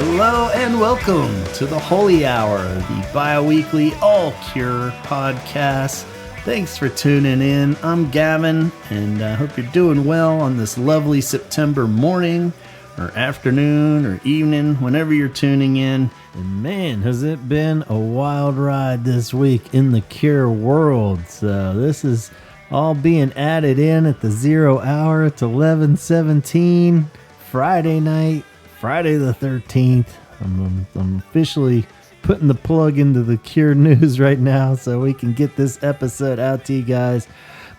Hello and welcome to the Holy Hour, the bi-weekly all-cure podcast. Thanks for tuning in. I'm Gavin, and I hope you're doing well on this lovely September morning or afternoon or evening, whenever you're tuning in. And man, has it been a wild ride this week in the Cure world. So this is all being added in at the 0 hour. It's 11:17, Friday night. Friday the 13th. I'm officially putting the plug into the Cure news right now so we can get this episode out to you guys.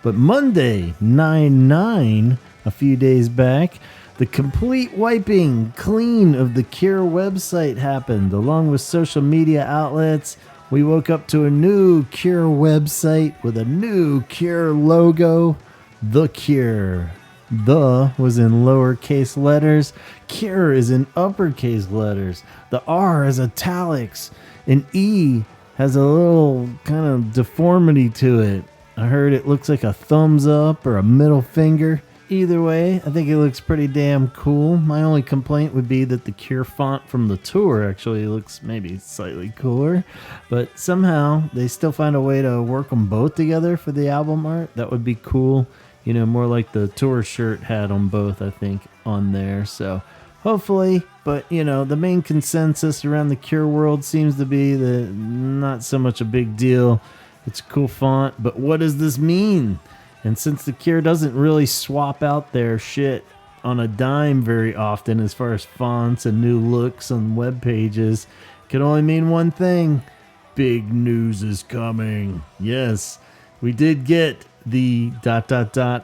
But Monday, 9/9, a few days back, the complete wiping clean of the Cure website happened, along with social media outlets. We woke up to a new Cure website with a new Cure logo, The Cure. The was in lowercase letters. Cure is in uppercase letters. The R is italics. And E has a little kind of deformity to it. I heard it looks like a thumbs up or a middle finger. Either way, I think it looks pretty damn cool. My only complaint would be that the Cure font from the tour actually looks maybe slightly cooler. But somehow they still find a way to work them both together for the album art. That would be cool. You know, more like the tour shirt had on both, I think, on there. So hopefully, but you know, the main consensus around the Cure world seems to be that not so much a big deal. It's a cool font, but what does this mean? And since the Cure doesn't really swap out their shit on a dime very often as far as fonts and new looks on web pages, it can only mean one thing. Big news is coming. Yes, we did get the ...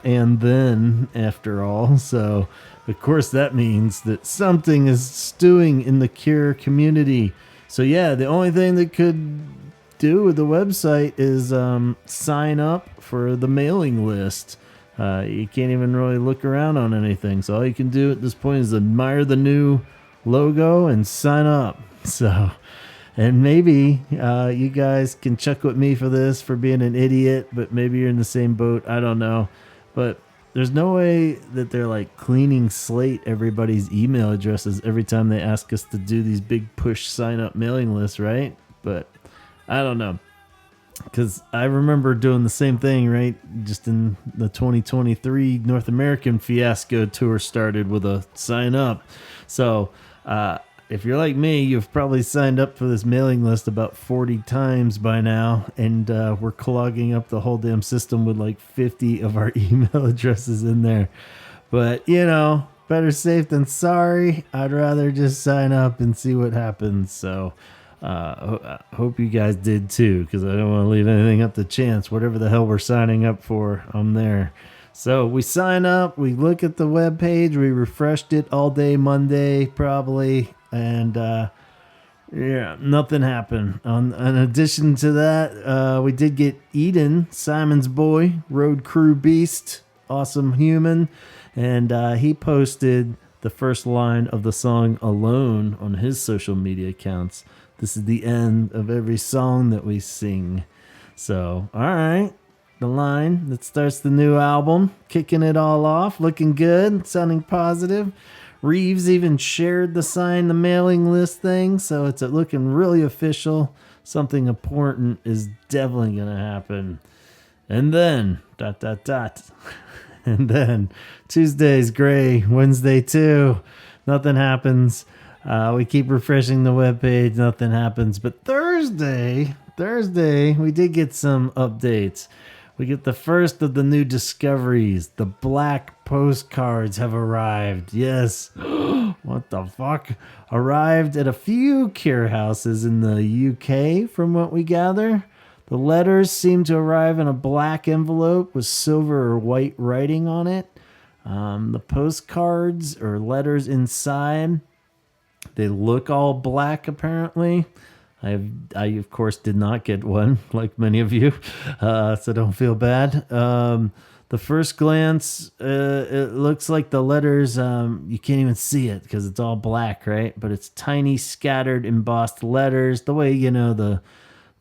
and then after all. So of course that means that something is stewing in the Cure community. So yeah, the only thing that could do with the website is sign up for the mailing list. You can't even really look around on anything. So all you can do at this point is admire the new logo and sign up. So, and maybe you guys can check with me for this, for being an idiot, but maybe you're in the same boat. I don't know. But there's no way that they're like cleaning slate everybody's email addresses every time they ask us to do these big push sign up mailing lists, right? But I don't know. Because I remember doing the same thing, right? Just in the 2023 North American Fiasco tour started with a sign up. So, if you're like me, you've probably signed up for this mailing list about 40 times by now, and we're clogging up the whole damn system with like 50 of our email addresses in there. But, you know, better safe than sorry. I'd rather just sign up and see what happens. So, I hope you guys did too, because I don't want to leave anything up to chance. Whatever the hell we're signing up for, I'm there. So we sign up, we look at the web page, we refreshed it all day Monday probably, and yeah, nothing happened. In addition to that, we did get Eden, Simon's boy, road crew beast, awesome human, and he posted the first line of the song Alone on his social media accounts. This is the end of every song that we sing. So, all right. The line that starts the new album, kicking it all off, looking good, sounding positive. Reeves even shared the mailing list thing, so it's looking really official. Something important is definitely going to happen. And then, ... And then, Tuesday's gray, Wednesday too. Nothing happens. We keep refreshing the webpage, nothing happens. But Thursday, we did get some updates. We get the first of the new discoveries. The black postcards have arrived. Yes. What the fuck? Arrived at a few Cure houses in the UK, from what we gather. The letters seem to arrive in a black envelope with silver or white writing on it. The postcards or letters inside, they look all black apparently. I of course did not get one, like many of you, so don't feel bad. The first glance, it looks like the letters, you can't even see it because it's all black, right? But it's tiny, scattered, embossed letters, the way, you know, the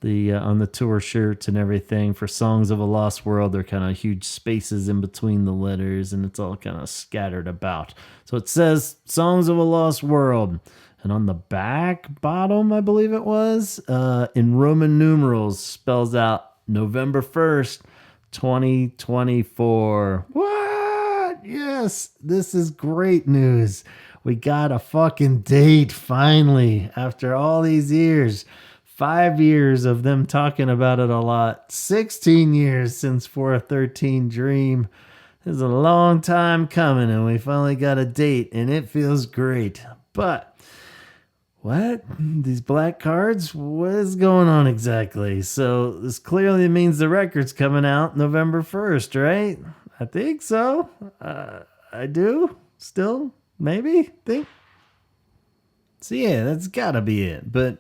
on the tour shirts and everything for Songs of a Lost World, they're kind of huge spaces in between the letters, and it's all kind of scattered about. So it says Songs of a Lost World. And on the back bottom, I believe it was, in Roman numerals, spells out November 1st, 2024. What? Yes, this is great news. We got a fucking date finally after all these years. 5 years of them talking about it a lot. 16 years since 413 Dream. It's a long time coming and we finally got a date and it feels great. But what? These black cards? What is going on exactly? So this clearly means the record's coming out November 1st, right? I think so. I do. Still, maybe, think. So yeah, that's gotta be it. But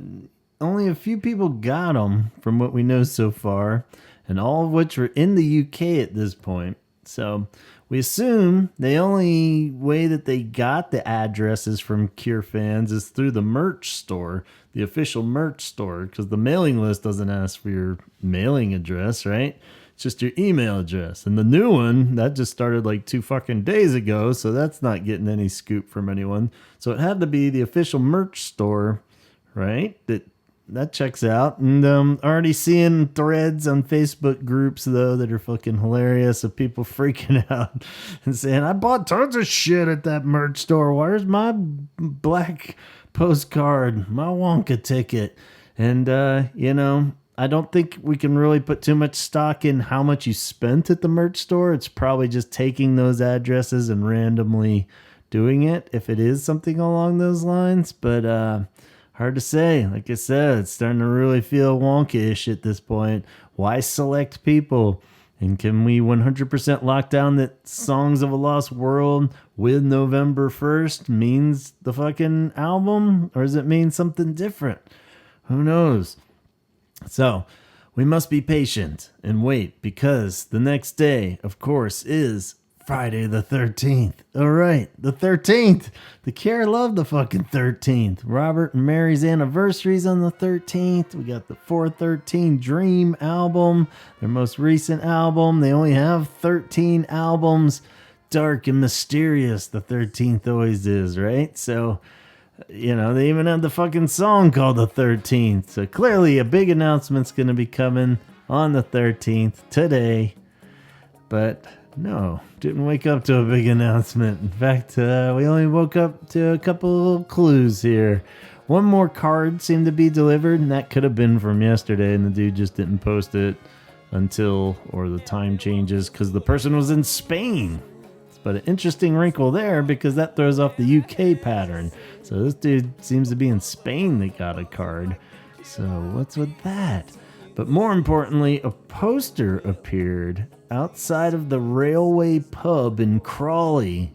only a few people got them from what we know so far, and all of which were in the UK at this point. So we assume the only way that they got the addresses from Cure fans is through the merch store, the official merch store, because the mailing list doesn't ask for your mailing address, right? It's just your email address. And the new one, that just started like 2 fucking days ago, so that's not getting any scoop from anyone. So it had to be the official merch store, right? That checks out. And already seeing threads on Facebook groups, though, that are fucking hilarious of people freaking out and saying, I bought tons of shit at that merch store. Where's my black postcard, my Wonka ticket? And, I don't think we can really put too much stock in how much you spent at the merch store. It's probably just taking those addresses and randomly doing it, if it is something along those lines. But, hard to say. Like I said, it's starting to really feel wonka-ish at this point. Why select people? And can we 100% lock down that Songs of a Lost World with November 1st means the fucking album? Or does it mean something different? Who knows? So, we must be patient and wait, because the next day, of course, is Friday the 13th. All right, the 13th. The Cure love the fucking 13th. Robert and Mary's anniversary's on the 13th. We got the 413 Dream album, their most recent album. They only have 13 albums. Dark and mysterious, the 13th always is, right? So, they even have the fucking song called the 13th. So clearly a big announcement's going to be coming on the 13th today. But no, didn't wake up to a big announcement. In fact, we only woke up to a couple of clues here. One more card seemed to be delivered, and that could have been from yesterday, and the dude just didn't post it until, or the time changes, because the person was in Spain. But an interesting wrinkle there, because that throws off the UK pattern. So this dude seems to be in Spain that got a card. So what's with that? But more importantly, a poster appeared outside of the Railway Pub in Crawley.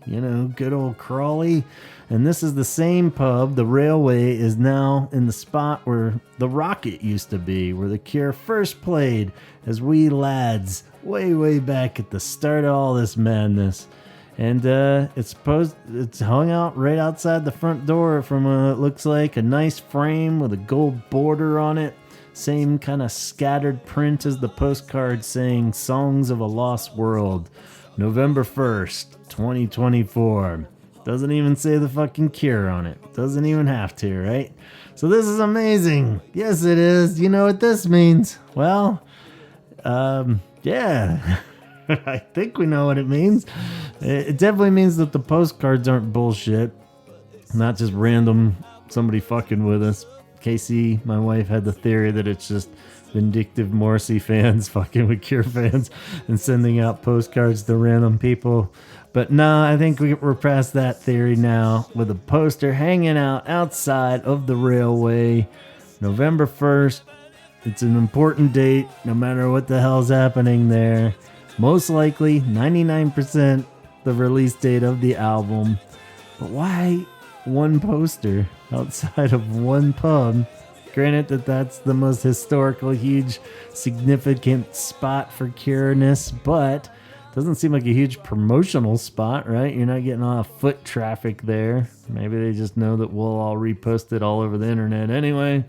Good old Crawley. And this is the same pub. The Railway is now in the spot where the Rocket used to be, where the Cure first played as wee lads way, way back at the start of all this madness. And it's hung out right outside the front door from what looks like a nice frame with a gold border on it. Same kind of scattered print as the postcard saying Songs of a Lost World, November 1st, 2024. Doesn't even say the fucking Cure on it. Doesn't even have to, right? So this is amazing. Yes, it is. You know what this means? Well, yeah. I think we know what it means. It definitely means that the postcards aren't bullshit. Not just random somebody fucking with us. Casey, my wife, had the theory that it's just vindictive Morrissey fans fucking with Cure fans and sending out postcards to random people. But no, I think we're past that theory now, with a poster hanging out outside of the Railway. November 1st. It's an important date, no matter what the hell's happening there. Most likely, 99% the release date of the album. But why one poster outside of one pub? Granted that that's the most historical, huge, significant spot for Cure-ness, but doesn't seem like a huge promotional spot, right? You're not getting a lot of foot traffic there. Maybe they just know that we'll all repost it all over the internet anyway.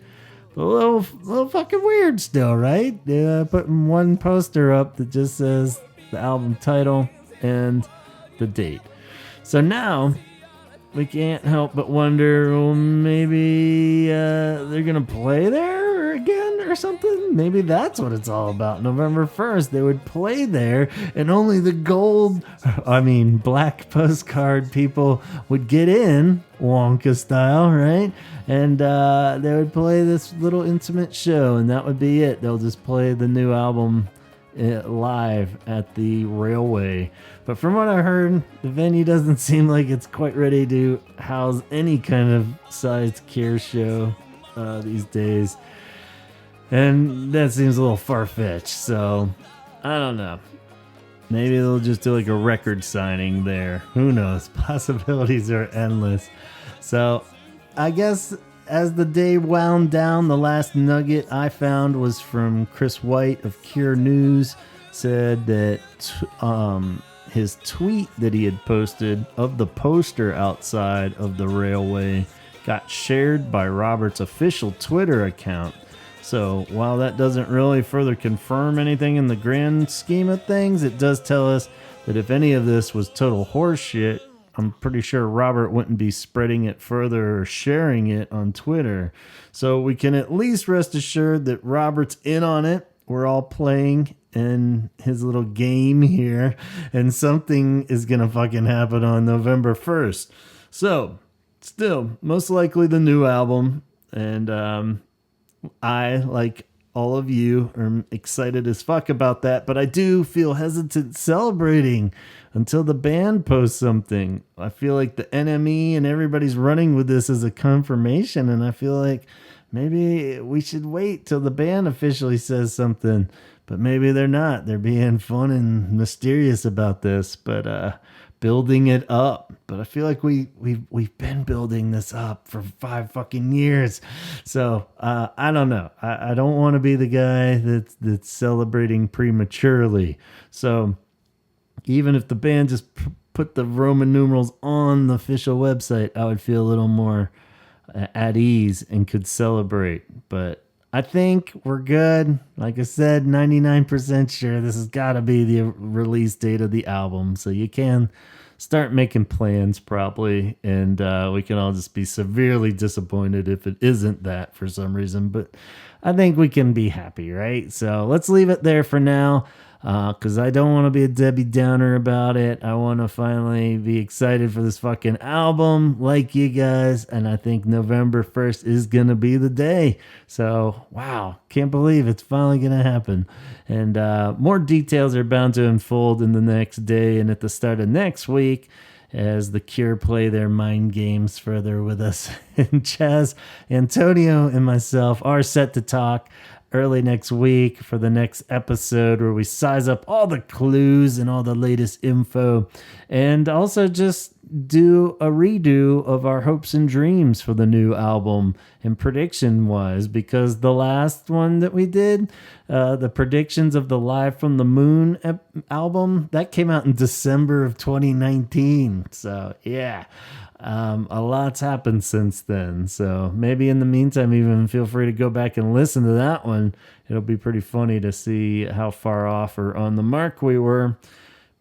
But a little fucking weird still, right? Putting one poster up that just says the album title and the date. So now we can't help but wonder, well, maybe they're going to play there again or something? Maybe that's what it's all about. November 1st, they would play there, and only the black postcard people would get in, Wonka style, right? And they would play this little intimate show, and that would be it. They'll just play the new album live at the Railway. But from what I heard, the venue doesn't seem like it's quite ready to house any kind of sized Cure show these days. And that seems a little far-fetched, so I don't know. Maybe they'll just do like a record signing there. Who knows? Possibilities are endless. So I guess as the day wound down, the last nugget I found was from Chris White of Cure News. Said that his tweet that he had posted of the poster outside of the Railway got shared by Robert's official Twitter account. So while that doesn't really further confirm anything in the grand scheme of things, it does tell us that if any of this was total horseshit, I'm pretty sure Robert wouldn't be spreading it further or sharing it on Twitter. So we can at least rest assured that Robert's in on it. We're all playing in his little game here, and something is going to fucking happen on November 1st. So, still, most likely the new album, and I, like all of you, are excited as fuck about that, but I do feel hesitant celebrating until the band posts something. I feel like the NME and everybody's running with this as a confirmation, and I feel like maybe we should wait till the band officially says something. But maybe they're not. They're being fun and mysterious about this, but building it up. But I feel like we've been building this up for 5 fucking years. So I don't know. I don't want to be the guy that's celebrating prematurely. So even if the band just put the Roman numerals on the official website, I would feel a little more at ease and could celebrate. But I think we're good. Like I said, 99% sure this has got to be the release date of the album. So you can start making plans probably. And we can all just be severely disappointed if it isn't that for some reason. But I think we can be happy, right? So let's leave it there for now. Because I don't want to be a Debbie Downer about it. I want to finally be excited for this fucking album like you guys. And I think November 1st is going to be the day. So, wow. Can't believe it's finally going to happen. And more details are bound to unfold in the next day and at the start of next week as the Cure play their mind games further with us. And Chaz, Antonio, and myself are set to talk early next week for the next episode where we size up all the clues and all the latest info, and also just do a redo of our hopes and dreams for the new album and prediction wise, because the last one that we did, the predictions of the Live from the Moon album, that came out in December of 2019. So yeah. A lot's happened since then, so maybe in the meantime, even feel free to go back and listen to that one. It'll be pretty funny to see how far off or on the mark we were.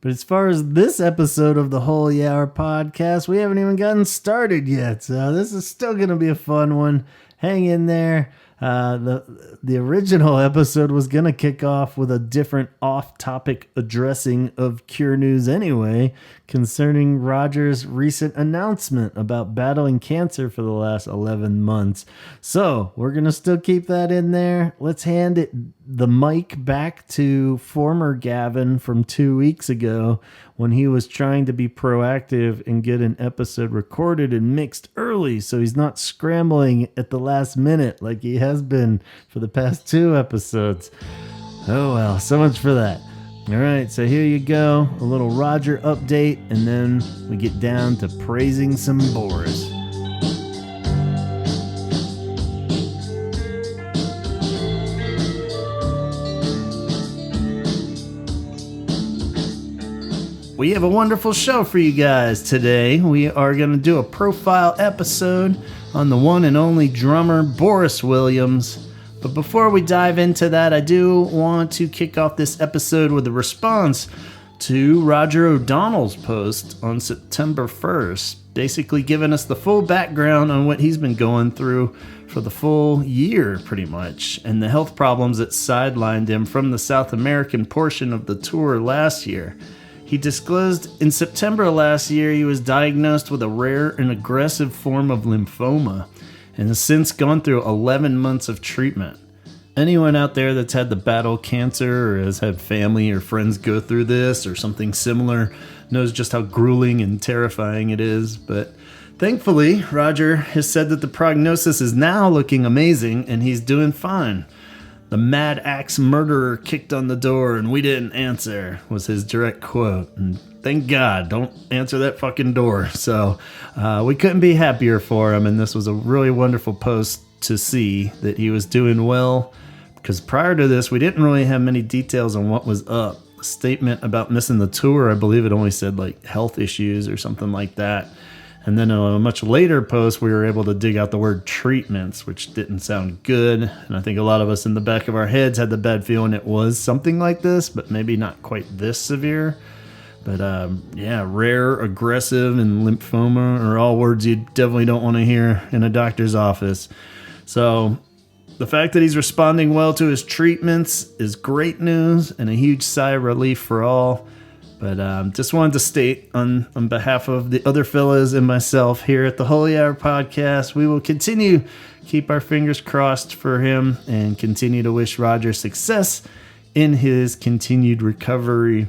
But as far as this episode of the Holy Hour podcast, we haven't even gotten started yet, so this is still going to be a fun one. Hang in there. The original episode was going to kick off with a different off-topic addressing of Cure News anyway, concerning Roger's recent announcement about battling cancer for the last 11 months. So we're going to still keep that in there. Let's hand the mic back to former Gavin from 2 weeks ago when he was trying to be proactive and get an episode recorded and mixed early so he's not scrambling at the last minute like he has been for the past 2 episodes. Oh well, so much for that. All right, so here you go, a little Roger update, and then we get down to praising some Boris. We have a wonderful show for you guys today. We are going to do a profile episode on the one and only drummer Boris Williams. But before we dive into that, I do want to kick off this episode with a response to Roger O'Donnell's post on September 1st, basically giving us the full background on what he's been going through for the full year, pretty much, and the health problems that sidelined him from the South American portion of the tour last year. He disclosed in September last year he was diagnosed with a rare and aggressive form of lymphoma and has since gone through 11 months of treatment. Anyone out there that's had to battle cancer or has had family or friends go through this or something similar knows just how grueling and terrifying it is. But thankfully, Roger has said that the prognosis is now looking amazing and he's doing fine. The mad axe murderer kicked on the door and we didn't answer, was his direct quote. And thank God, don't answer that fucking door. So we couldn't be happier for him, and this was a really wonderful post to see that he was doing well, because prior to this, we didn't really have many details on what was up. The statement about missing the tour, I believe it only said like health issues or something like that. And then a much later post, we were able to dig out the word treatments, which didn't sound good. And I think a lot of us in the back of our heads had the bad feeling it was something like this, but maybe not quite this severe. But yeah, rare, aggressive, and lymphoma are all words you definitely don't want to hear in a doctor's office. So the fact that he's responding well to his treatments is great news and a huge sigh of relief for all. But just wanted to state on behalf of the other fellas and myself here at the Holy Hour Podcast, we will continue keep our fingers crossed for him and continue to wish Roger success in his continued recovery.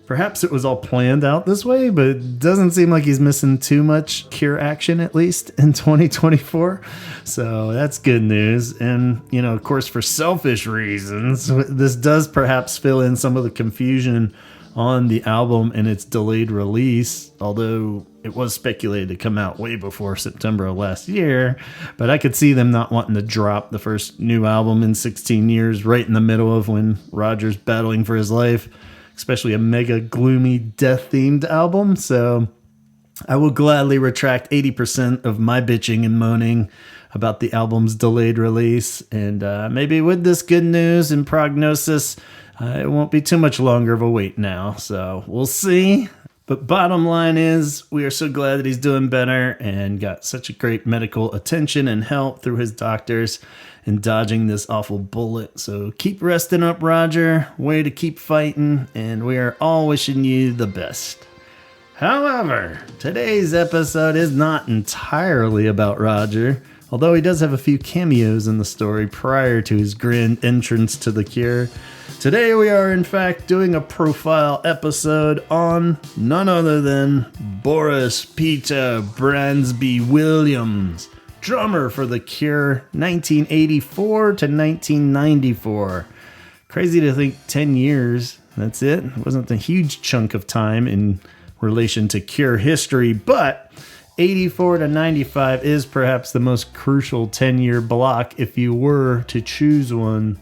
Perhaps it was all planned out this way, but it doesn't seem like he's missing too much cure action, at least in 2024. So that's good news. And, you know, of course, for selfish reasons, this does perhaps fill in some of the confusion on the album and its delayed release, although it was speculated to come out way before September of last year. But I could see them not wanting to drop the first new album in 16 years right in the middle of when Roger's battling for his life, especially a mega gloomy death-themed album. So I will gladly retract 80% of my bitching and moaning about the album's delayed release. And maybe with this good news and prognosis, it won't be too much longer of a wait now, so we'll see. But bottom line is, we are so glad that he's doing better and got such a great medical attention and help through his doctors in dodging this awful bullet. So keep resting up, Roger. Way to keep fighting, and we are all wishing you the best. However, today's episode is not entirely about Roger, although he does have a few cameos in the story prior to his grand entrance to the Cure. Today we are in fact doing a profile episode on none other than Boris Peter Bransby Williams, drummer for the Cure, 1984 to 1994. Crazy to think 10 years, that's it. It wasn't a huge chunk of time in relation to Cure history, but 84 to 95 is perhaps the most crucial 10-year block if you were to choose one.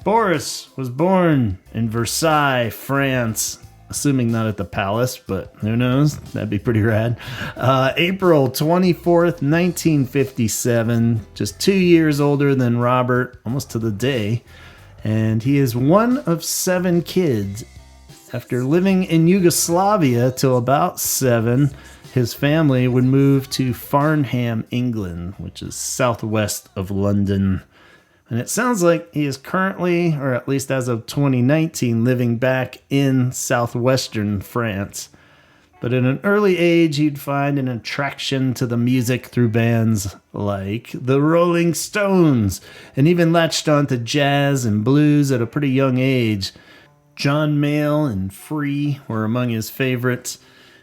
Boris was born in Versailles, France, assuming not at the palace, but who knows? That'd be pretty rad. April 24th, 1957, just 2 years older than Robert, almost to the day. And he is one of 7 kids. After living in Yugoslavia till about 7, his family would move to Farnham, England, which is southwest of London. And it sounds like he is currently, or at least as of 2019, living back in southwestern France. But at an early age, he'd find an attraction to the music through bands like the Rolling Stones, and even latched on to jazz and blues at a pretty young age. John Mayall and Free were among his favorites.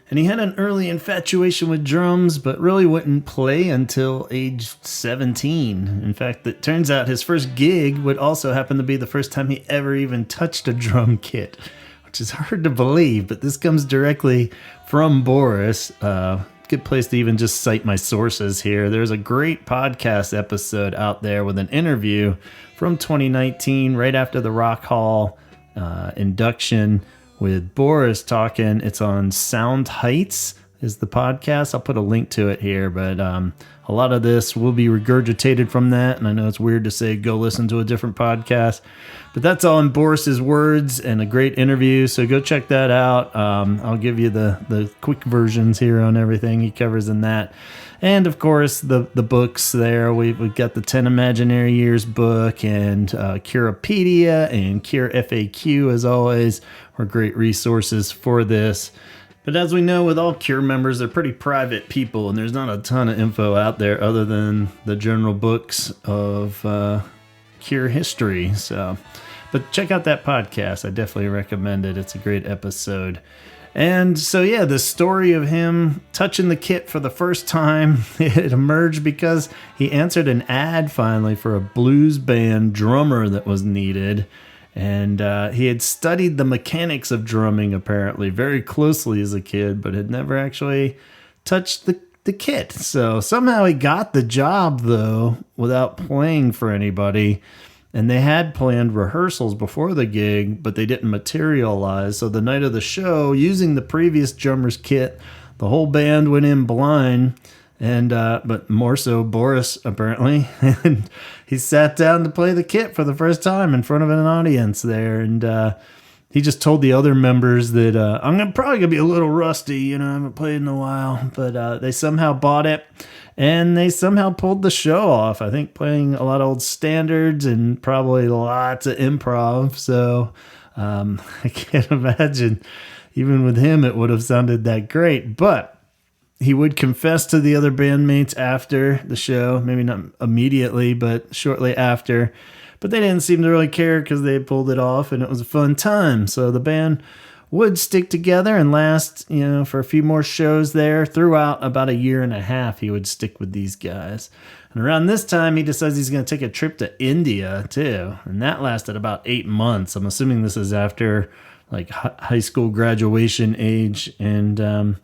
And he had an early infatuation with drums, but really wouldn't play until age 17. In fact, it turns out his first gig would also happen to be the first time he ever even touched a drum kit, which is hard to believe, but this comes directly from Boris. Good place to even just cite my sources here. There's a great podcast episode out there with an interview from 2019, right after the Rock Hall induction, with Boris talking. It's on Sound Heights. is the podcast. I'll put a link to it here, but a lot of this will be regurgitated from that, and I know it's weird to say go listen to a different podcast, but that's all in Boris's words and a great interview, so go check that out. I'll give you the quick versions here on everything he covers in that. And of course, the books there. We've got the 10 Imaginary Years book and Curapedia and Cure FAQ, as always, are great resources for this. But as we know, with all Cure members, they're pretty private people, and there's not a ton of info out there other than the general books of Cure history. But check out that podcast. I definitely recommend it. It's a great episode. And so, yeah, the story of him touching the kit for the first time, it emerged because he answered an ad finally for a blues band drummer that was needed. And he had studied the mechanics of drumming, apparently, very closely as a kid, but had never actually touched the kit. So somehow he got the job, though, without playing for anybody. And they had planned rehearsals before the gig, but they didn't materialize. So the night of the show, using the previous drummer's kit, the whole band went in blind, and but more so Boris, apparently. And he sat down to play the kit for the first time in front of an audience there. And he just told the other members that I'm probably going to be a little rusty, I haven't played in a while. But they somehow bought it. And they somehow pulled the show off, I think, playing a lot of old standards and probably lots of improv. So I can't imagine, even with him, it would have sounded that great. But he would confess to the other bandmates after the show, maybe not immediately, but shortly after. But they didn't seem to really care because they pulled it off, and it was a fun time. So the band would stick together and last, for a few more shows there. Throughout about a year and a half, he would stick with these guys. And around this time, he decides he's going to take a trip to India, too. And that lasted about 8 months. I'm assuming this is after, like, high school graduation age. And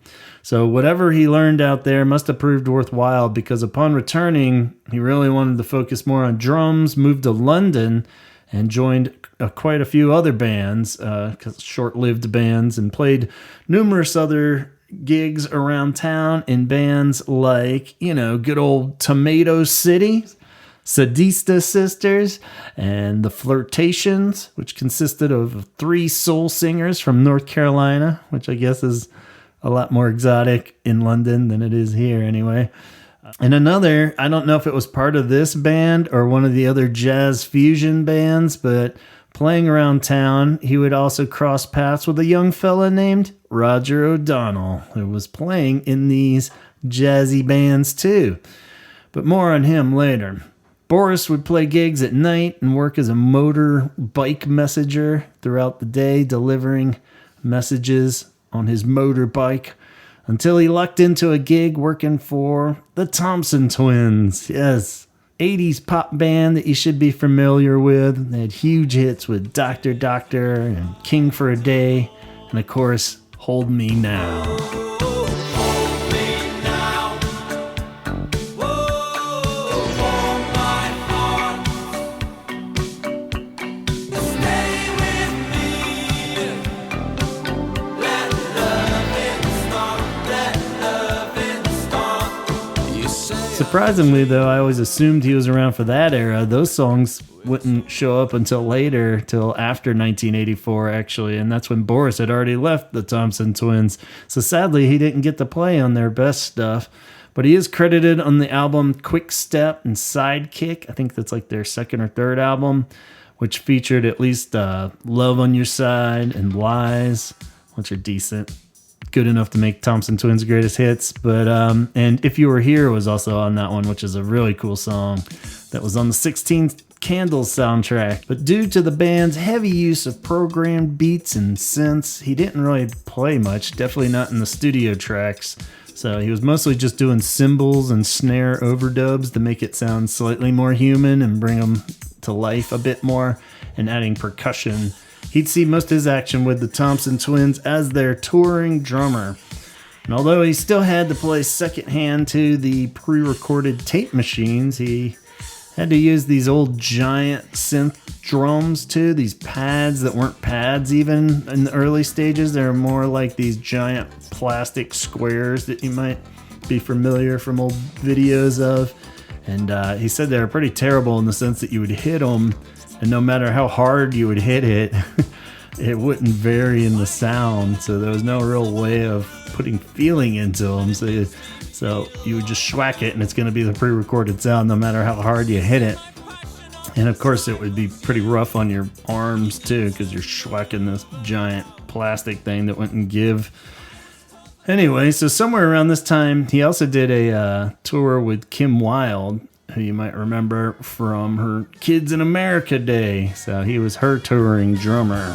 so whatever he learned out there must have proved worthwhile, because upon returning, he really wanted to focus more on drums, moved to London, and joined quite a few other bands, short-lived bands, and played numerous other gigs around town in bands like, good old Tomato City, Sadista Sisters, and the Flirtations, which consisted of 3 soul singers from North Carolina, which I guess is a lot more exotic in London than it is here anyway. And another, I don't know if it was part of this band or one of the other jazz fusion bands, but playing around town, he would also cross paths with a young fella named Roger O'Donnell, who was playing in these jazzy bands too. But more on him later. Boris would play gigs at night and work as a motorbike messenger throughout the day, delivering messages on his motorbike, until he lucked into a gig working for the Thompson Twins. Yes, 80s pop band that you should be familiar with. They had huge hits with Doctor Doctor and King for a Day, and of course, Hold Me Now. Surprisingly, though, I always assumed he was around for that era. Those songs wouldn't show up until later, till after 1984, actually, and that's when Boris had already left the Thompson Twins. So sadly, he didn't get to play on their best stuff, but he is credited on the album Quick Step and Sidekick. I think that's like their second or third album, which featured at least Love on Your Side and Lies, which are decent. Good enough to make Thompson Twins' greatest hits. But and If You Were Here was also on that one, which is a really cool song that was on the 16 Candles soundtrack. But due to the band's heavy use of programmed beats and synths, he didn't really play much, definitely not in the studio tracks. So he was mostly just doing cymbals and snare overdubs to make it sound slightly more human and bring them to life a bit more, and adding percussion. He'd see most of his action with the Thompson Twins as their touring drummer. And although he still had to play second hand to the pre-recorded tape machines, he Had to use these old giant synth drums too, these pads that weren't pads even in the early stages. They were more like these giant plastic squares that you might be familiar from old videos of. And he said they were pretty terrible in the sense that you would hit them, and no matter how hard you would hit it, it wouldn't vary in the sound. So there was no real way of putting feeling into them. So you would just schwack it, and it's going to be the pre-recorded sound no matter how hard you hit it. And of course it would be pretty rough on your arms too, because you're schwacking this giant plastic thing that wouldn't give. Anyway, so somewhere around this time, he also did a tour with Kim Wilde, who you might remember from her Kids in America day. So he was her touring drummer.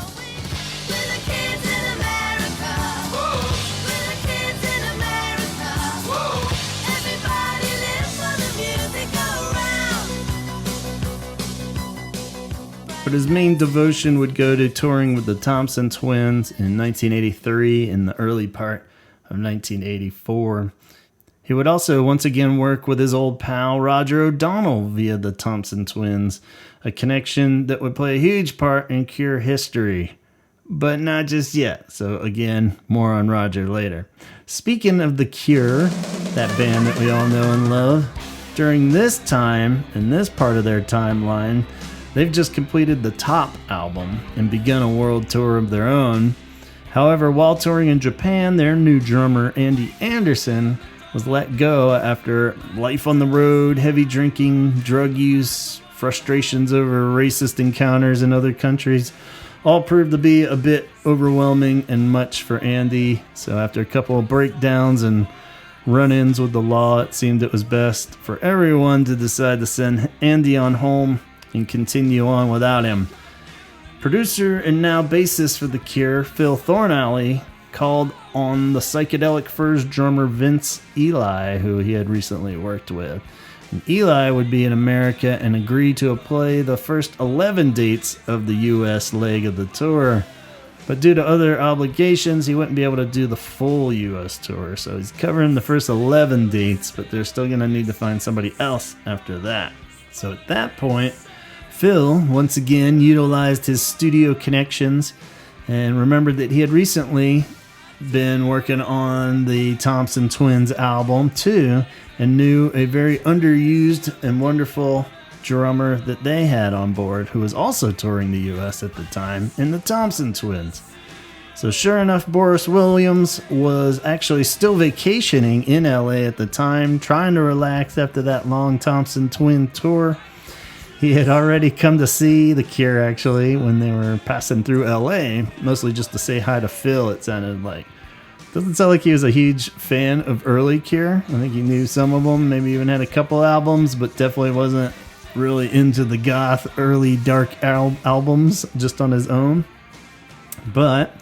But his main devotion would go to touring with the Thompson Twins in 1983 and the early part of 1984. He would also once again work with his old pal Roger O'Donnell via the Thompson Twins, a connection that would play a huge part in Cure history. But not just yet, so again, more on Roger later. Speaking of the Cure, that band that we all know and love, during this time, in this part of their timeline, they've just completed the Top album and begun a world tour of their own. However, while touring in Japan, their new drummer, Andy Anderson, was let go after life on the road, heavy drinking, drug use, frustrations over racist encounters in other countries, all proved to be a bit overwhelming and much for Andy. So after a couple of breakdowns and run-ins with the law, it seemed it was best for everyone to decide to send Andy on home and continue on without him. Producer and now bassist for The Cure, Phil Thornalley, called on the Psychedelic Furs drummer Vince Eli, who he had recently worked with. And Eli would be in America and agree to play the first 11 dates of the U.S. leg of the tour. But due to other obligations, he wouldn't be able to do the full U.S. tour. So he's covering the first 11 dates, but they're still going to need to find somebody else after that. So at that point, Phil once again utilized his studio connections and remembered that he had recently been working on the Thompson Twins album too, and knew a very underused and wonderful drummer that they had on board who was also touring the US at the time in the Thompson Twins. So sure enough, Boris Williams was actually still vacationing in LA at the time, trying to relax after that long Thompson Twin tour. He had already come to see The Cure, actually, when they were passing through LA, mostly just to say hi to Phil, it sounded like. Doesn't sound like he was a huge fan of early Cure. I think he knew some of them, maybe even had a couple albums, but definitely wasn't really into the goth, early dark albums just on his own. But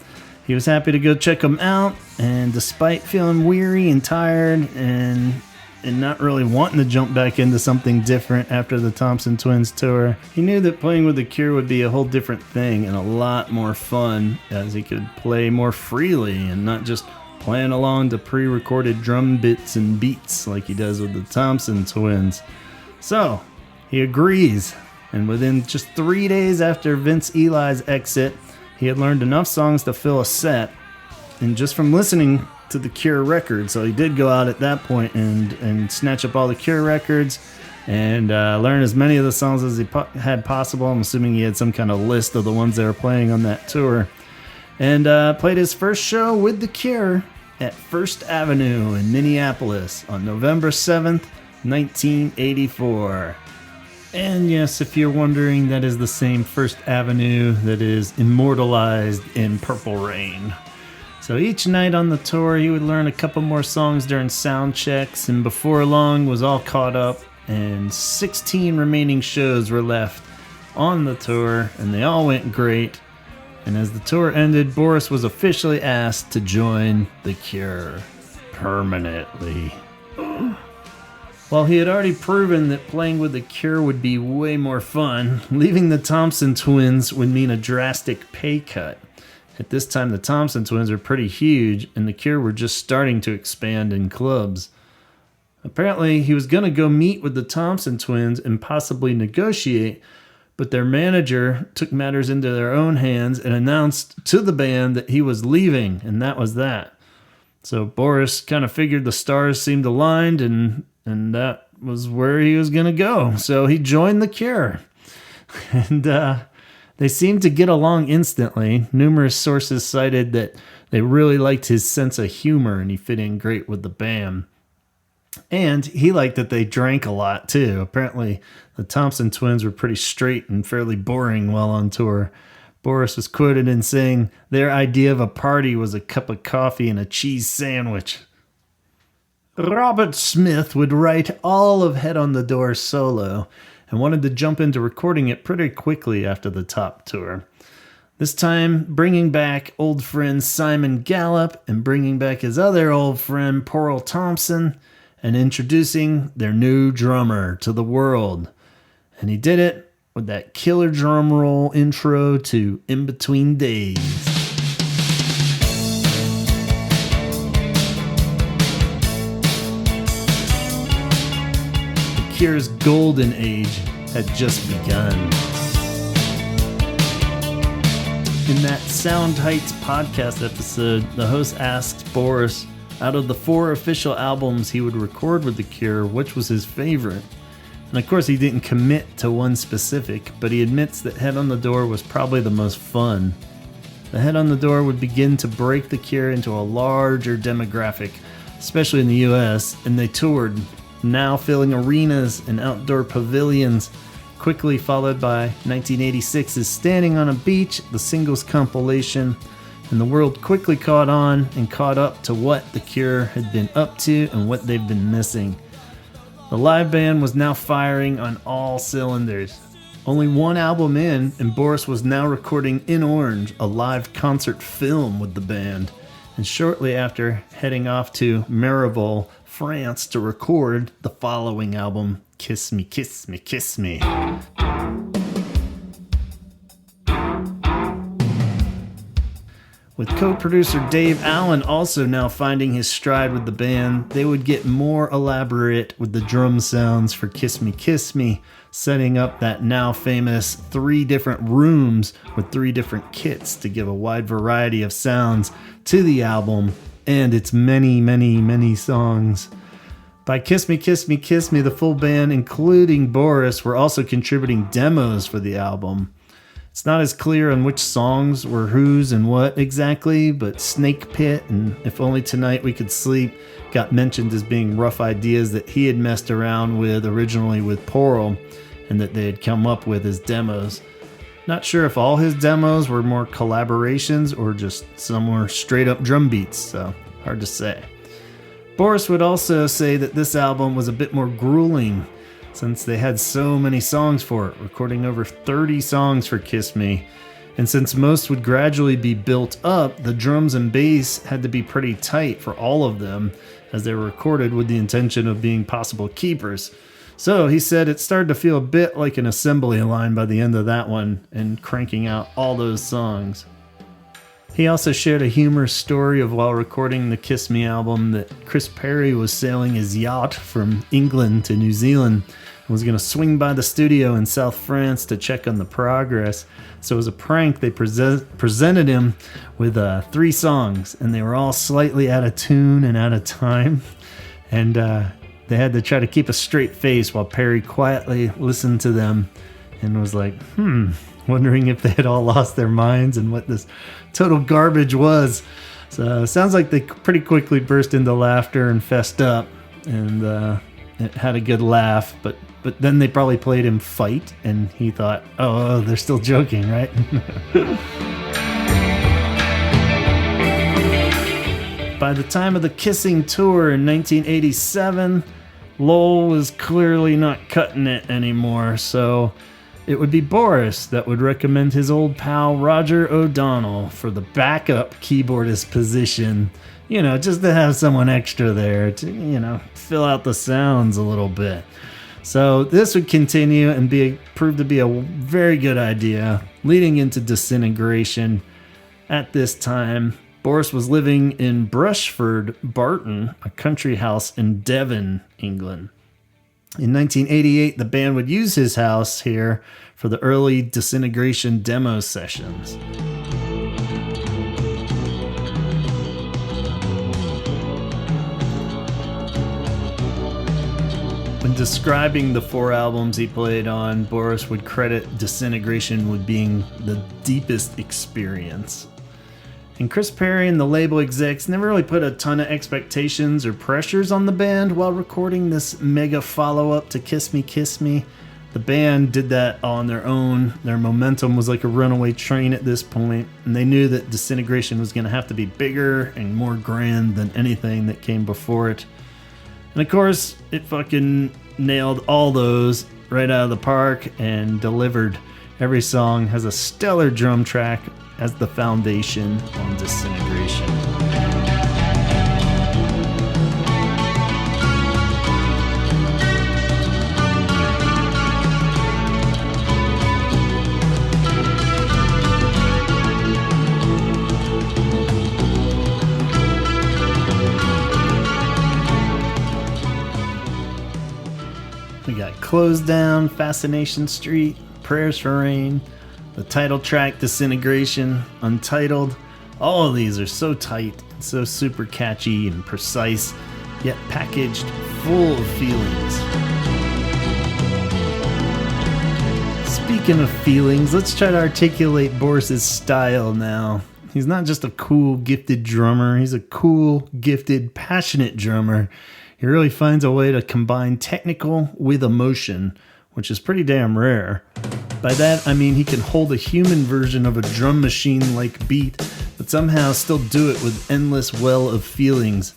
he was happy to go check them out, and despite feeling weary and tired and not really wanting to jump back into something different after the Thompson Twins tour, he knew that playing with The Cure would be a whole different thing and a lot more fun, as he could play more freely and not just playing along to pre-recorded drum bits and beats like he does with the Thompson Twins. So he agrees, and within just 3 days after Vince Eli's exit, he had learned enough songs to fill a set, and just from listening to the Cure records. So he did go out at that point and snatch up all the Cure records and learn as many of the songs as he had possible. I'm assuming he had some kind of list of the ones they were playing on that tour. And played his first show with the Cure at First Avenue in Minneapolis on November 7th, 1984. And yes, if you're wondering, that is the same First Avenue that is immortalized in Purple Rain. So each night on the tour, he would learn a couple more songs during sound checks, and before long was all caught up, and 16 remaining shows were left on the tour, and they all went great. And as the tour ended, Boris was officially asked to join The Cure permanently. While he had already proven that playing with The Cure would be way more fun, leaving the Thompson Twins would mean a drastic pay cut. At this time, the Thompson Twins were pretty huge, and The Cure were just starting to expand in clubs. Apparently, he was going to go meet with the Thompson twins and possibly negotiate, but their manager took matters into their own hands and announced to the band that he was leaving, and that was that. So Boris kind of figured the stars seemed aligned, and that was where he was going to go. So he joined The Cure. And they seemed to get along instantly. Numerous sources cited that they really liked his sense of humor, and he fit in great with the band. And he liked that they drank a lot, too. Apparently, the Thompson twins were pretty straight and fairly boring while on tour. Boris was quoted in saying their idea of a party was a cup of coffee and a cheese sandwich. Robert Smith would write all of Head on the Door solo and wanted to jump into recording it pretty quickly after the Top tour. This time, bringing back old friend Simon Gallup and bringing back his other old friend Porl Thompson, and introducing their new drummer to the world. And he did it with that killer drum roll intro to In Between Days. The Cure's golden age had just begun. In that Sound Heights podcast episode, the host asked Boris, out of the 4 official albums he would record with The Cure, which was his favorite. And of course he didn't commit to one specific, but he admits that Head on the Door was probably the most fun. The Head on the Door would begin to break The Cure into a larger demographic, especially in the US, and they toured, now filling arenas and outdoor pavilions, quickly followed by 1986's Standing on a Beach, the singles compilation, and the world quickly caught on and caught up to what The Cure had been up to and what they've been missing. The live band was now firing on all cylinders. Only one album in, and Boris was now recording In Orange, a live concert film with the band, and shortly after heading off to Marival, France to record the following album, Kiss Me, Kiss Me, Kiss Me. With co-producer Dave Allen also now finding his stride with the band, they would get more elaborate with the drum sounds for Kiss Me, Kiss Me, setting up that now famous 3 different rooms with 3 different kits to give a wide variety of sounds to the album and its many, many, many songs. By Kiss Me, Kiss Me, Kiss Me, the full band, including Boris, were also contributing demos for the album. It's not as clear on which songs were whose and what exactly, but Snake Pit and If Only Tonight We Could Sleep got mentioned as being rough ideas that he had messed around with originally with Porl and that they had come up with as demos. Not sure if all his demos were more collaborations or just some were straight up drum beats, so hard to say. Boris would also say that this album was a bit more grueling since they had so many songs for it, recording over 30 songs for Kiss Me. And since most would gradually be built up, the drums and bass had to be pretty tight for all of them, as they were recorded with the intention of being possible keepers. So he said it started to feel a bit like an assembly line by the end of that one, and cranking out all those songs. He also shared a humorous story of while recording the Kiss Me album that Chris Perry was sailing his yacht from England to New Zealand and was going to swing by the studio in South France to check on the progress. So as a prank, they presented him with 3 songs, and they were all slightly out of tune and out of time. And they had to try to keep a straight face while Perry quietly listened to them and was like, wondering if they had all lost their minds and what this total garbage was. So it sounds like they pretty quickly burst into laughter and fessed up, and it had a good laugh, but then they probably played him Fight, and he thought, oh, they're still joking, right? By the time of the Kissing tour in 1987, Lowell was clearly not cutting it anymore, so it would be Boris that would recommend his old pal Roger O'Donnell for the backup keyboardist position, just to have someone extra there to, fill out the sounds a little bit. So this would continue and prove to be a very good idea, leading into Disintegration. At this time, Boris was living in Brushford Barton, a country house in Devon, England. In 1988, the band would use his house here for the early Disintegration demo sessions. When describing the 4 albums he played on, Boris would credit Disintegration with being the deepest experience. And Chris Perry and the label execs never really put a ton of expectations or pressures on the band while recording this mega follow-up to Kiss Me, Kiss Me. The band did that on their own. Their momentum was like a runaway train at this point, and they knew that Disintegration was going to have to be bigger and more grand than anything that came before it. And of course, it fucking nailed all those right out of the park and delivered. Every song has a stellar drum track as the foundation on Disintegration. We got Close Down, Fascination Street, Prayers for Rain, the title track, Disintegration, Untitled. All of these are so tight, so super catchy and precise, yet packaged full of feelings. Speaking of feelings, let's try to articulate Boris's style now. He's not just a cool, gifted drummer. He's a cool, gifted, passionate drummer. He really finds a way to combine technical with emotion, which is pretty damn rare. By that, I mean he can hold a human version of a drum machine-like beat, but somehow still do it with endless well of feelings.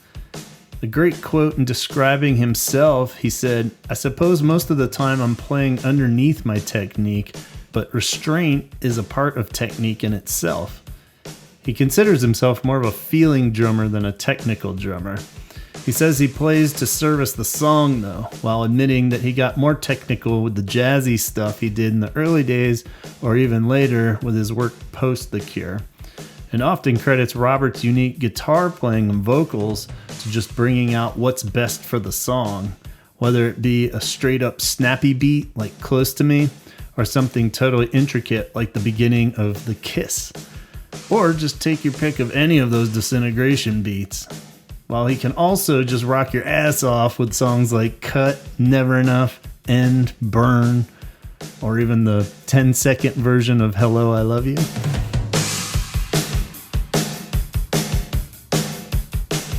A great quote in describing himself, he said, "I suppose most of the time I'm playing underneath my technique, but restraint is a part of technique in itself." He considers himself more of a feeling drummer than a technical drummer. He says he plays to service the song, though, while admitting that he got more technical with the jazzy stuff he did in the early days or even later with his work post The Cure. And often credits Robert's unique guitar playing and vocals to just bringing out what's best for the song, whether it be a straight up snappy beat like Close to Me or something totally intricate like the beginning of The Kiss. Or just take your pick of any of those Disintegration beats. While he can also just rock your ass off with songs like Cut, Never Enough, End, Burn, or even the 10-second version of Hello, I Love You.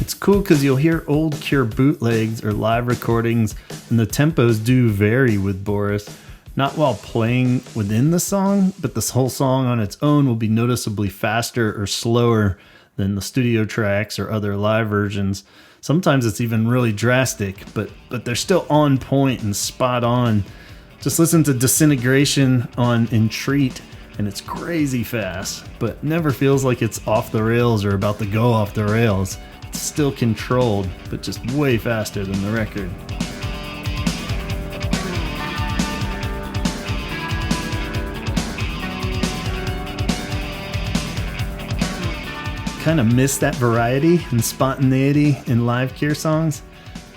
It's cool because you'll hear old Cure bootlegs or live recordings, and the tempos do vary with Boris. Not while playing within the song, but this whole song on its own will be noticeably faster or slower than the studio tracks or other live versions. Sometimes it's even really drastic, but they're still on point and spot on. Just listen to Disintegration on Entreat, and it's crazy fast, but never feels like it's off the rails or about to go off the rails. It's still controlled, but just way faster than the record. Kind of miss that variety and spontaneity in live Cure songs.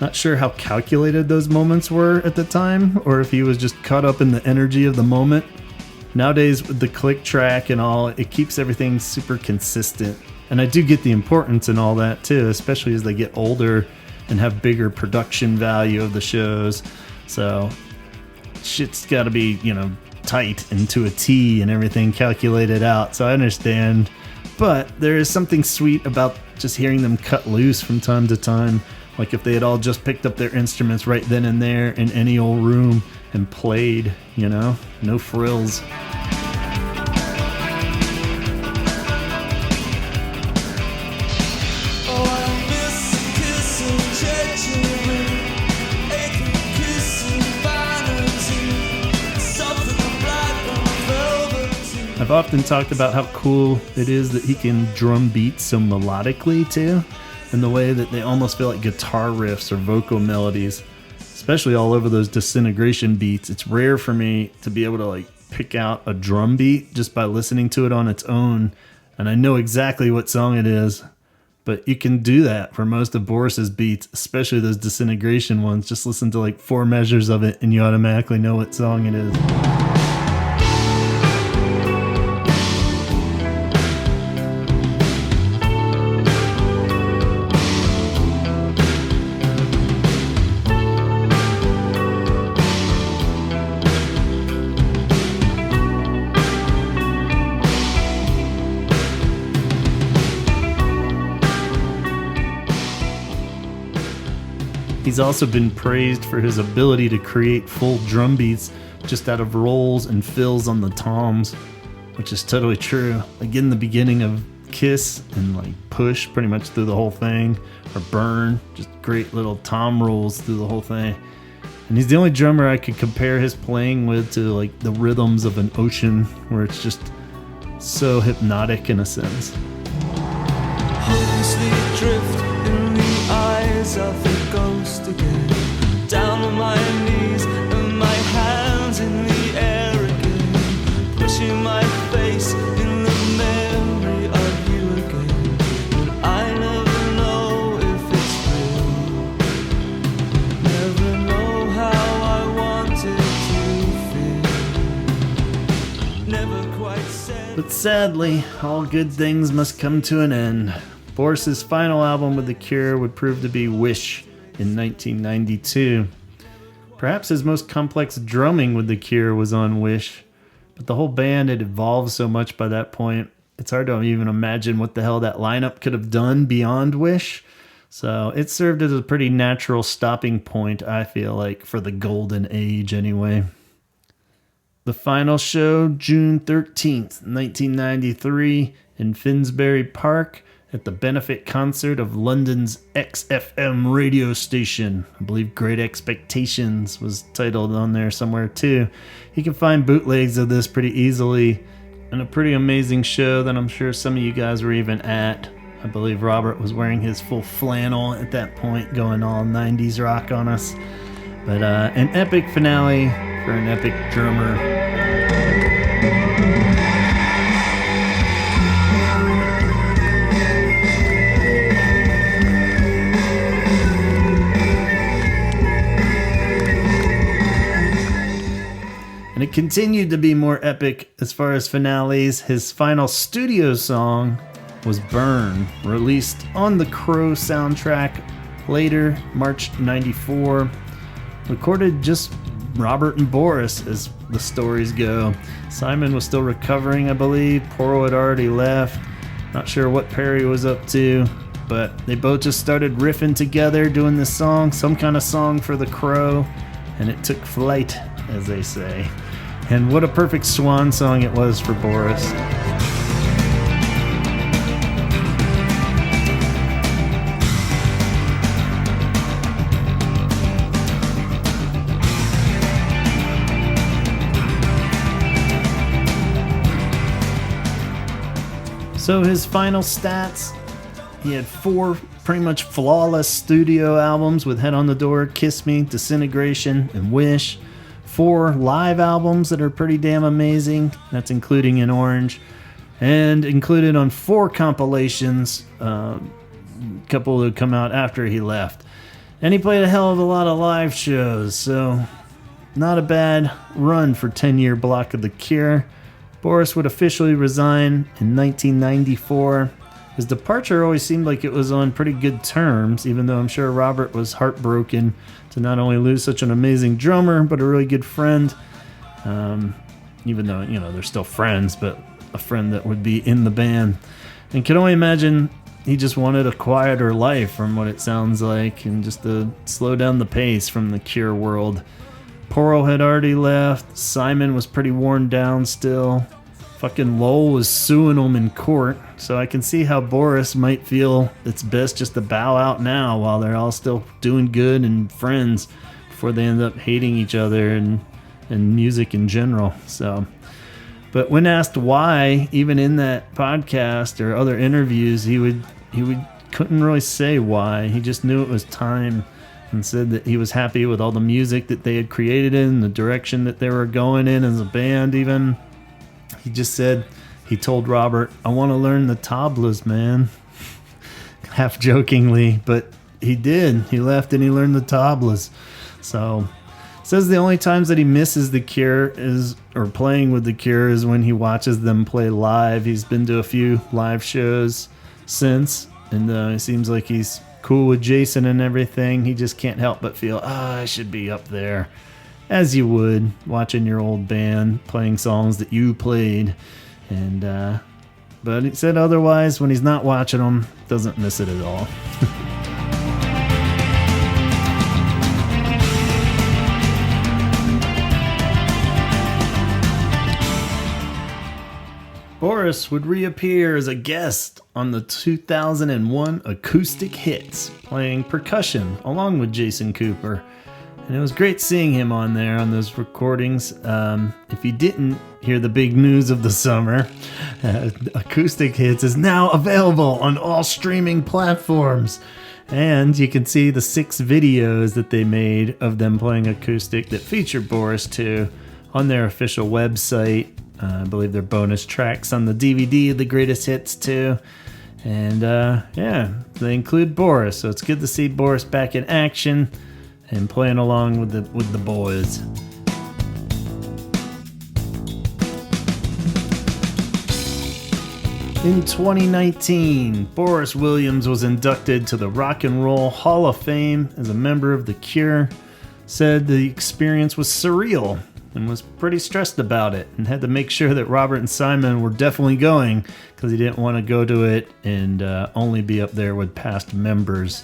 Not sure how calculated those moments were at the time, or if he was just caught up in the energy of the moment. Nowadays, with the click track and all, it keeps everything super consistent. And I do get the importance and all that too, especially as they get older and have bigger production value of the shows. So shit's got to be, tight and to a T and everything calculated out. So I understand. But there is something sweet about just hearing them cut loose from time to time. Like if they had all just picked up their instruments right then and there in any old room and played, no frills. I've often talked about how cool it is that he can drum beats so melodically too, in the way that they almost feel like guitar riffs or vocal melodies, especially all over those Disintegration beats. It's rare for me to be able to pick out a drum beat just by listening to it on its own and I know exactly what song it is, but you can do that for most of Boris's beats, especially those Disintegration ones. Just listen to like 4 measures of it and you automatically know what song it is. He's also been praised for his ability to create full drum beats just out of rolls and fills on the toms, which is totally true. Like in the beginning of Kiss and like Push pretty much through the whole thing, or Burn, just great little tom rolls through the whole thing. And he's the only drummer I could compare his playing with to like the rhythms of an ocean, where it's just so hypnotic in a sense. Hopelessly drift in the eyes of the ghost again, down on my knees and my hands in the air again, pushing my face in the memory of you again, and I never know if it's real, never know how I wanted to feel, never quite said. But sadly, all good things must come to an end. Boris's final album with The Cure would prove to be Wish in 1992. Perhaps his most complex drumming with The Cure was on Wish, but the whole band had evolved so much by that point, it's hard to even imagine what the hell that lineup could have done beyond Wish. So it served as a pretty natural stopping point, I feel like, for the golden age anyway. The final show, June 13th, 1993, in Finsbury Park, at the benefit concert of London's XFM radio station. I believe Great Expectations was titled on there somewhere too. You can find bootlegs of this pretty easily, and a pretty amazing show that I'm sure some of you guys were even at. I believe Robert was wearing his full flannel at that point, going all 90s rock on us. But an epic finale for an epic drummer. And it continued to be more epic as far as finales. His final studio song was Burn, released on the Crow soundtrack later, March 94. Recorded just Robert and Boris, as the stories go. Simon was still recovering, I believe. Porro had already left. Not sure what Perry was up to, but they both just started riffing together, doing this song, some kind of song for the Crow, and it took flight, as they say. And what a perfect swan song it was for Boris. So his final stats, he had 4 pretty much flawless studio albums with Head on the Door, Kiss Me, Disintegration, and Wish. 4 live albums that are pretty damn amazing. That's including In Orange. And included on 4 compilations, a couple that come out after he left. And he played a hell of a lot of live shows, so not a bad run for 10-year block of The Cure. Boris would officially resign in 1994. His departure always seemed like it was on pretty good terms, even though I'm sure Robert was heartbroken to not only lose such an amazing drummer, but a really good friend. Even though, they're still friends, but a friend that would be in the band. And can only imagine he just wanted a quieter life from what it sounds like, and just to slow down the pace from the Cure world. Porro had already left. Simon was pretty worn down still. Fucking Lowell was suing him in court, so I can see how Boris might feel it's best just to bow out now while they're all still doing good and friends before they end up hating each other and music in general. So, but when asked why, even in that podcast or other interviews, he couldn't really say why. He just knew it was time, and said that he was happy with all the music that they had created in, the direction that they were going in as a band even. He just said he told Robert, "I want to learn the tablas, man." Half jokingly, but he did. He left and he learned the tablas. So, says the only times that he misses the Cure or playing with the Cure is when he watches them play live. He's been to a few live shows since, and it seems like he's cool with Jason and everything. He just can't help but feel, I should be up there, as you would watching your old band playing songs that you played. And but he said otherwise, when he's not watching them, doesn't miss it at all. Boris would reappear as a guest on the 2001 Acoustic Hits, playing percussion along with Jason Cooper. And it was great seeing him on there on those recordings. If you didn't hear the big news of the summer, Acoustic Hits is now available on all streaming platforms. And you can see the 6 videos that they made of them playing acoustic that feature Boris too on their official website. I believe they're bonus tracks on the DVD of the greatest hits too. And they include Boris, so it's good to see Boris back in action and playing along with the boys. In 2019, Boris Williams was inducted to the Rock and Roll Hall of Fame as a member of The Cure. Said the experience was surreal and was pretty stressed about it, and had to make sure that Robert and Simon were definitely going because he didn't want to go to it and only be up there with past members.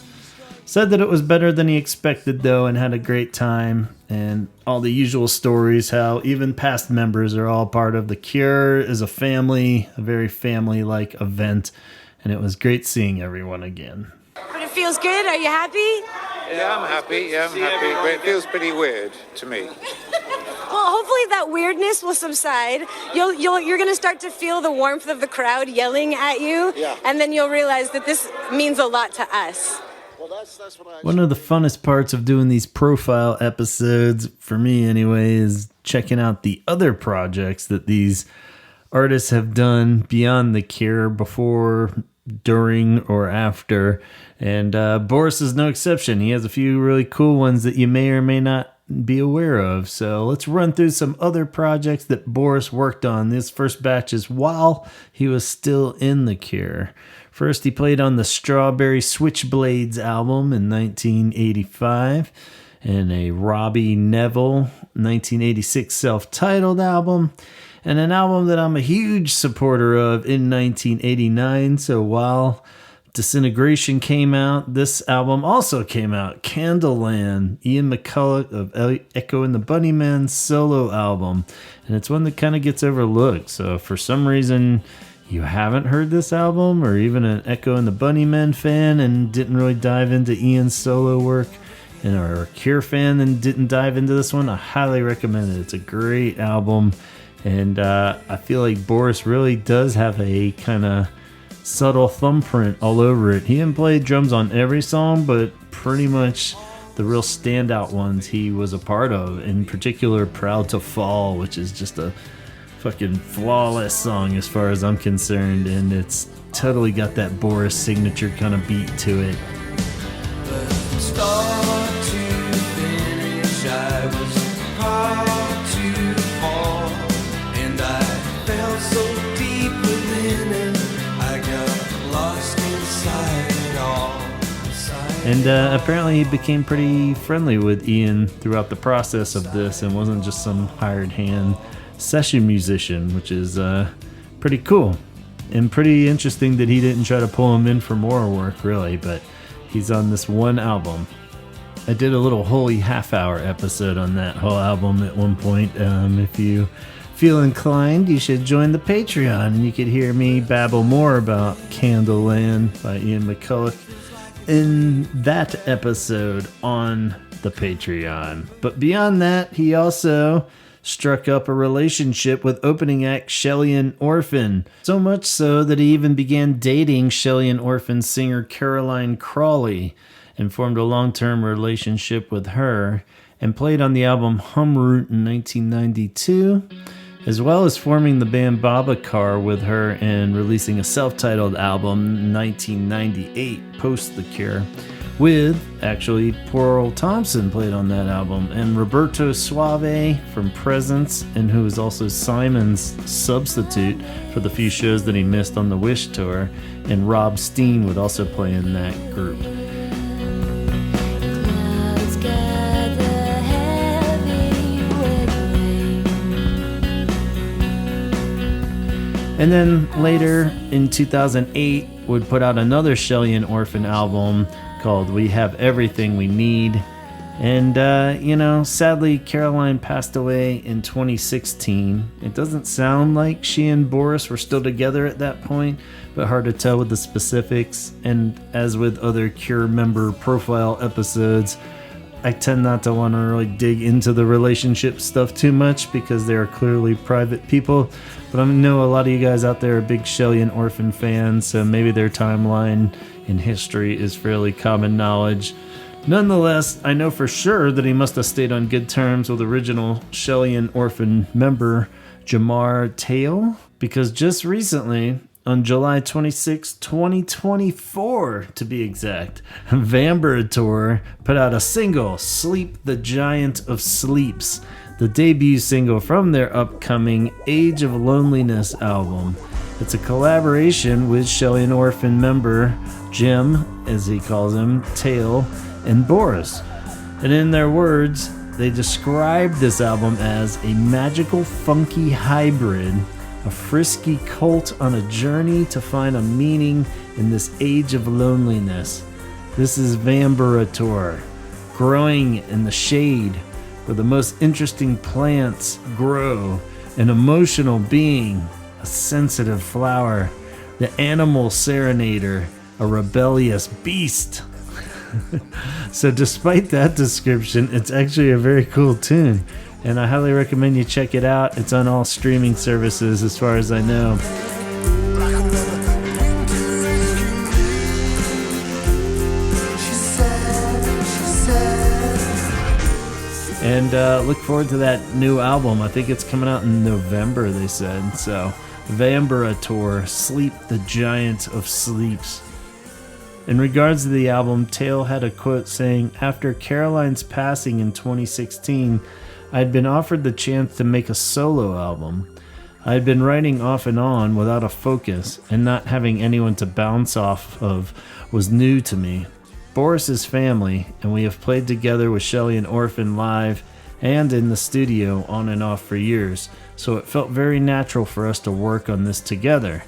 Said that it was better than he expected though, and had a great time, and all the usual stories how even past members are all part of The Cure as a family, a very family-like event, and it was great seeing everyone again. But it feels good. Are you happy? Yeah, I'm happy. But it feels pretty weird to me. Well, hopefully that weirdness will subside. You're going to start to feel the warmth of the crowd yelling at you, and then you'll realize that this means a lot to us. Well, that's what One of the funnest parts of doing these profile episodes, for me anyway, is checking out the other projects that these artists have done beyond The Cure, before, during, or after. And Boris is no exception. He has a few really cool ones that you may or may not be aware of. So let's run through some other projects that Boris worked on. This first batch is while he was still in The Cure. First, he played on the Strawberry Switchblades album in 1985, and a Robbie Neville 1986 self-titled album, and an album that I'm a huge supporter of in 1989. So while Disintegration came out, this album also came out, Candleland, Ian McCulloch of Echo and the Bunnymen solo album, and it's one that kind of gets overlooked. So if for some reason you haven't heard this album, or even an Echo and the Bunnymen fan and didn't really dive into Ian's solo work, and are a Cure fan and didn't dive into this one, I highly recommend it. It's a great album, and I feel like Boris really does have a kind of subtle thumbprint all over it. He didn't play drums on every song, but pretty much the real standout ones he was a part of. In particular, Proud to Fall, which is just a fucking flawless song as far as I'm concerned, and it's totally got that Boris signature kind of beat to it. Start to finish, I was hard to fall, and I felt so deep within it, I got lost inside it all. And apparently he became pretty friendly with Ian throughout the process of this, and wasn't just some hired hand session musician, which is pretty cool and pretty interesting that he didn't try to pull him in for more work, really, but he's on this one album. I did a little holy half-hour episode on that whole album at one point. If you feel inclined, you should join the Patreon, and you could hear me babble more about Candleland by Ian McCulloch in that episode on the Patreon. But beyond that, he also struck up a relationship with opening act Shelley and Orphan, so much so that he even began dating Shelley and Orphan singer Caroline Crawley, and formed a long-term relationship with her, and played on the album Humroot in 1992, as well as forming the band Babacar with her and releasing a self-titled album in 1998 post The Cure, with actually poor old Thompson played on that album, and Roberto Suave from Presence, and who was also Simon's substitute for the few shows that he missed on the Wish tour, and Rob Steen would also play in that group. And then later in 2008 would put out another Shelly and Orphan album called We Have Everything We Need. And, sadly, Caroline passed away in 2016. It doesn't sound like she and Boris were still together at that point, but hard to tell with the specifics. And as with other Cure member profile episodes, I tend not to want to really dig into the relationship stuff too much because they are clearly private people. But I know a lot of you guys out there are big Shelly and Orphan fans, so maybe their timeline in history is fairly common knowledge. Nonetheless, I know for sure that he must have stayed on good terms with original Shelly and Orphan member Jamar Tale, because just recently, on July 26, 2024 to be exact, Vambrator put out a single, Sleep the Giant of Sleeps, the debut single from their upcoming Age of Loneliness album. It's a collaboration with Shelly and Orphan member Jim, as he calls him, Tale, and Boris. And in their words, they described this album as a magical, funky hybrid, a frisky cult on a journey to find a meaning in this age of loneliness. This is Vambrator, growing in the shade where the most interesting plants grow, an emotional being, a sensitive flower, the animal serenader, a rebellious beast. So despite that description, it's actually a very cool tune, and I highly recommend you check it out. It's on all streaming services as far as I know. And look forward to that new album. I think it's coming out in November, they said. So, Vambrator, Sleep the Giant of Sleeps. In regards to the album, Tale had a quote saying, "After Caroline's passing in 2016, I had been offered the chance to make a solo album. I had been writing off and on without a focus, and not having anyone to bounce off of was new to me. Boris is family, and we have played together with Shelly and Orphan live and in the studio on and off for years, so it felt very natural for us to work on this together.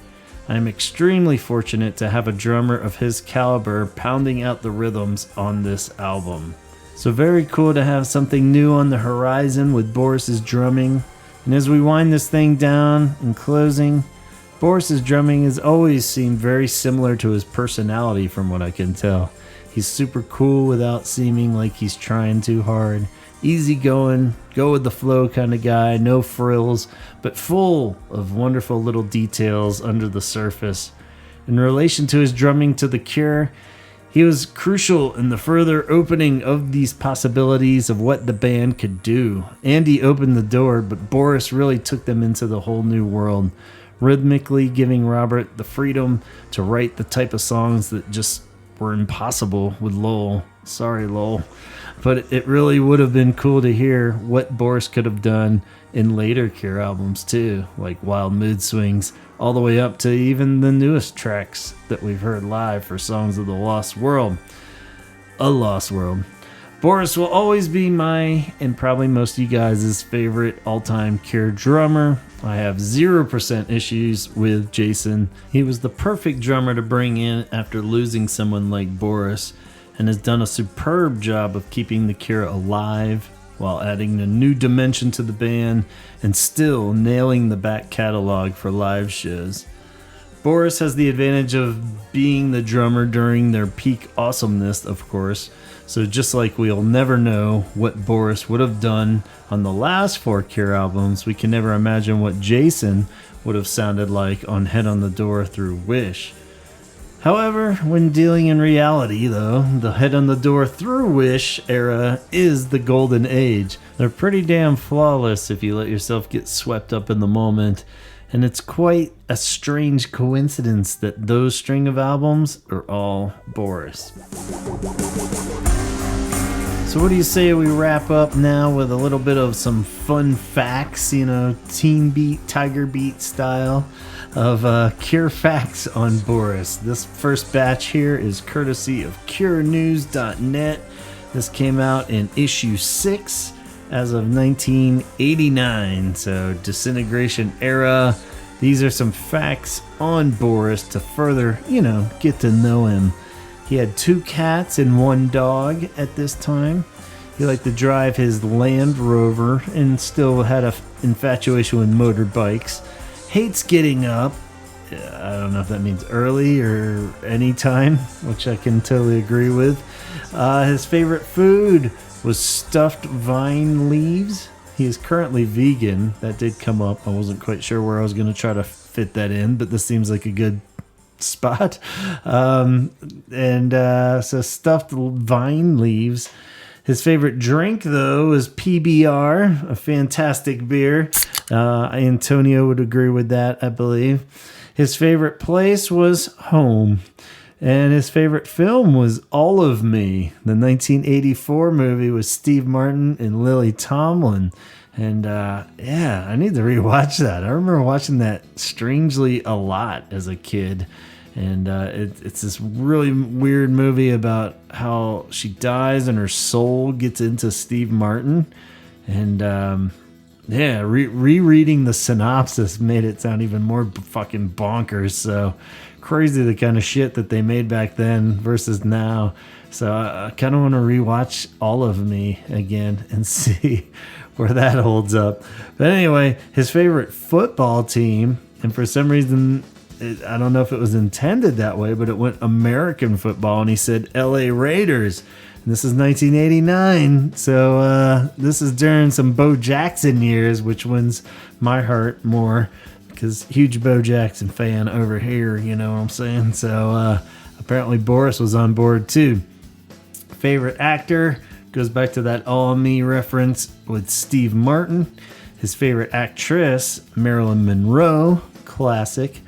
I am extremely fortunate to have a drummer of his caliber pounding out the rhythms on this album." So very cool to have something new on the horizon with Boris's drumming. And as we wind this thing down in closing, Boris's drumming has always seemed very similar to his personality from what I can tell. He's super cool without seeming like he's trying too hard. Easy going, go with the flow kind of guy, no frills, but full of wonderful little details under the surface. In relation to his drumming to The Cure, he was crucial in the further opening of these possibilities of what the band could do. Andy opened the door, but Boris really took them into the whole new world, rhythmically giving Robert the freedom to write the type of songs that just were impossible with Lowell. Sorry, Lowell. But it really would have been cool to hear what Boris could have done in later Cure albums too, like Wild Mood Swings, all the way up to even the newest tracks that we've heard live for Songs of the Lost World. A Lost World. Boris will always be my, and probably most of you guys' favorite all-time Cure drummer. I have 0% issues with Jason. He was the perfect drummer to bring in after losing someone like Boris, and has done a superb job of keeping the Cure alive while adding a new dimension to the band and still nailing the back catalog for live shows. Boris has the advantage of being the drummer during their peak awesomeness, of course, so just like we'll never know what Boris would have done on the last 4 Cure albums, we can never imagine what Jason would have sounded like on Head on the Door through Wish. However, when dealing in reality, though, the head on the door through Wish era is the golden age. They're pretty damn flawless if you let yourself get swept up in the moment. And it's quite a strange coincidence that those string of albums are all Boris. So what do you say we wrap up now with a little bit of some fun facts, teen beat, tiger beat style of Cure facts on Boris. This first batch here is courtesy of curenews.net. This came out in issue 6 as of 1989, so disintegration era. These are some facts on Boris to further, get to know him. He had 2 cats and 1 dog at this time. He liked to drive his Land Rover and still had an infatuation with motorbikes. Hates getting up. I don't know if that means early or anytime, which I can totally agree with. His favorite food was stuffed vine leaves. He is currently vegan. That did come up. I wasn't quite sure where I was going to try to fit that in, but this seems like a good spot. So stuffed vine leaves. His favorite drink, though, is PBR, a fantastic beer. Antonio would agree with that, I believe. His favorite place was home. And his favorite film was All of Me, the 1984 movie with Steve Martin and Lily Tomlin. And I need to rewatch that. I remember watching that strangely a lot as a kid. And it's this really weird movie about how she dies and her soul gets into Steve Martin. And rereading the synopsis made it sound even more fucking bonkers. So crazy the kind of shit that they made back then versus now. So I kind of want to rewatch All of Me again and see where that holds up. But anyway, his favorite football team, and for some reason, I don't know if it was intended that way, but it went American football, and he said LA Raiders. And this is 1989, so this is during some Bo Jackson years, which wins my heart more, because huge Bo Jackson fan over here, you know what I'm saying? So apparently Boris was on board too. Favorite actor goes back to that All Me reference with Steve Martin. His favorite actress, Marilyn Monroe, classic.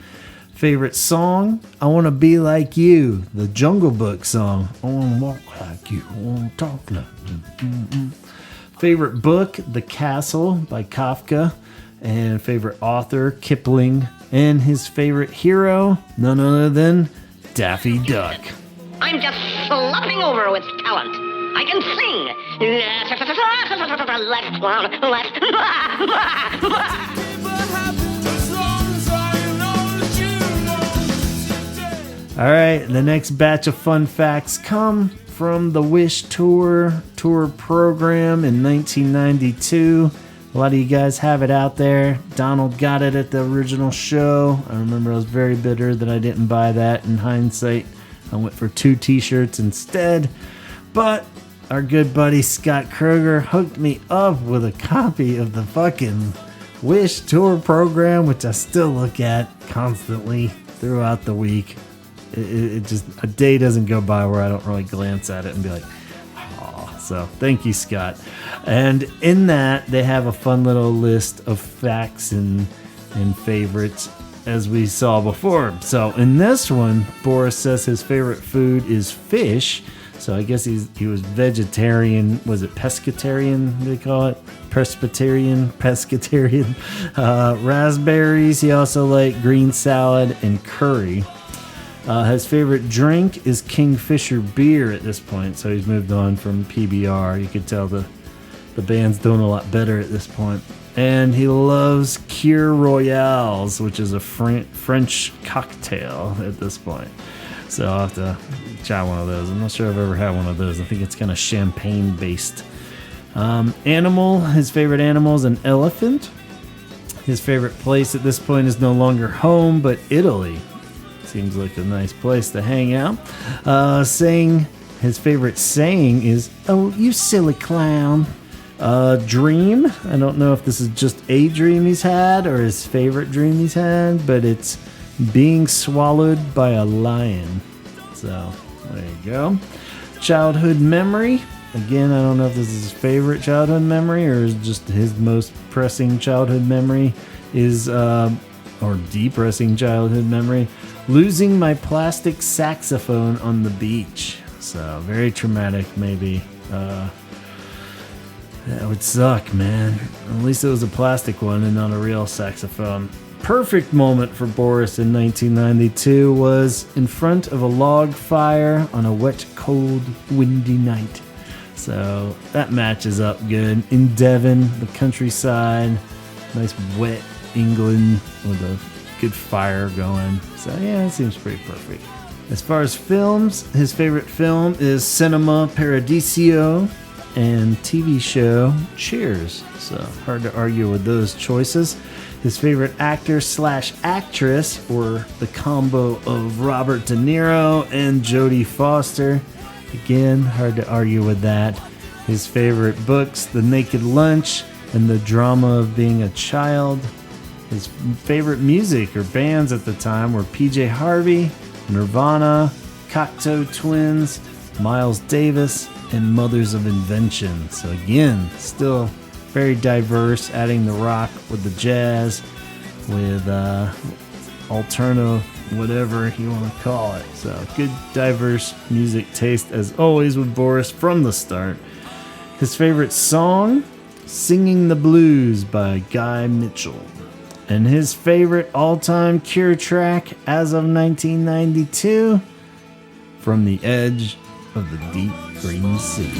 Favorite song, I Want to Be Like You, the Jungle Book song. I want to walk like you, I want to talk like you. Favorite book, The Castle by Kafka. And favorite author, Kipling. And his favorite hero, none other than Daffy Duck. I'm just slopping over with talent. I can sing. Left one, left. All right, the next batch of fun facts come from the Wish tour program in 1992. A lot of you guys have it out there. Donald got it at the original show. I remember I was very bitter that I didn't buy that. In hindsight, I went for 2 t-shirts instead. But our good buddy Scott Kroger hooked me up with a copy of the fucking Wish tour program, which I still look at constantly throughout the week. It just, a day doesn't go by where I don't really glance at it and be like, oh. So thank you, Scott. And in that, they have a fun little list of facts and favorites, as we saw before. So in this one, Boris says his favorite food is fish. So I guess he was vegetarian. Was it pescatarian, they call it? Pescatarian. Raspberries. He also liked green salad and curry. His favorite drink is Kingfisher beer at this point, so he's moved on from PBR. You could tell the band's doing a lot better at this point. And he loves Cure Royales, which is a French cocktail at this point. So I'll have to try one of those. I'm not sure I've ever had one of those. I think it's kind of champagne-based. Animal, his favorite animal is an elephant. His favorite place at this point is no longer home, but Italy. Seems like a nice place to hang out. His favorite saying is, "Oh, you silly clown." Dream. I don't know if this is just a dream he's had or his favorite dream he's had, but it's Being Swallowed by a Lion. So, there you go. Childhood memory. Again, I don't know if this is his favorite childhood memory or is just his most pressing childhood memory is, or depressing childhood memory, losing my plastic saxophone on the beach. So, very traumatic, maybe. That would suck, man. At least it was a plastic one and not a real saxophone. Perfect moment for Boris in 1992 was in front of a log fire on a wet, cold, windy night. So that matches up good. In Devon, the countryside, nice wet England with a good fire going. So yeah, it seems pretty perfect. As far as films, his favorite film is Cinema Paradiso and TV show Cheers. So hard to argue with those choices. His favorite actor / actress, or the combo of Robert De Niro and Jodie Foster. Again, hard to argue with that. His favorite books, The Naked Lunch and The Drama of Being a Child. His favorite music or bands at the time were PJ Harvey, Nirvana, Cocteau Twins, Miles Davis, and Mothers of Invention. So again, still very diverse, adding the rock with the jazz, with alterno, whatever you want to call it. So good, diverse music taste as always with Boris from the start. His favorite song, Singing the Blues by Guy Mitchell. And his favorite all-time Cure track as of 1992, From the Edge of the Deep Green Sea.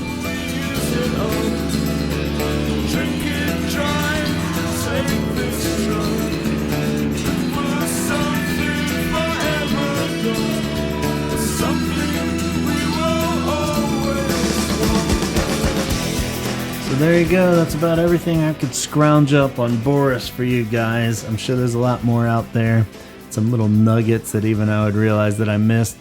So there you go. That's about everything I could scrounge up on Boris for you guys. I'm sure there's a lot more out there. Some little nuggets that even I would realize that I missed.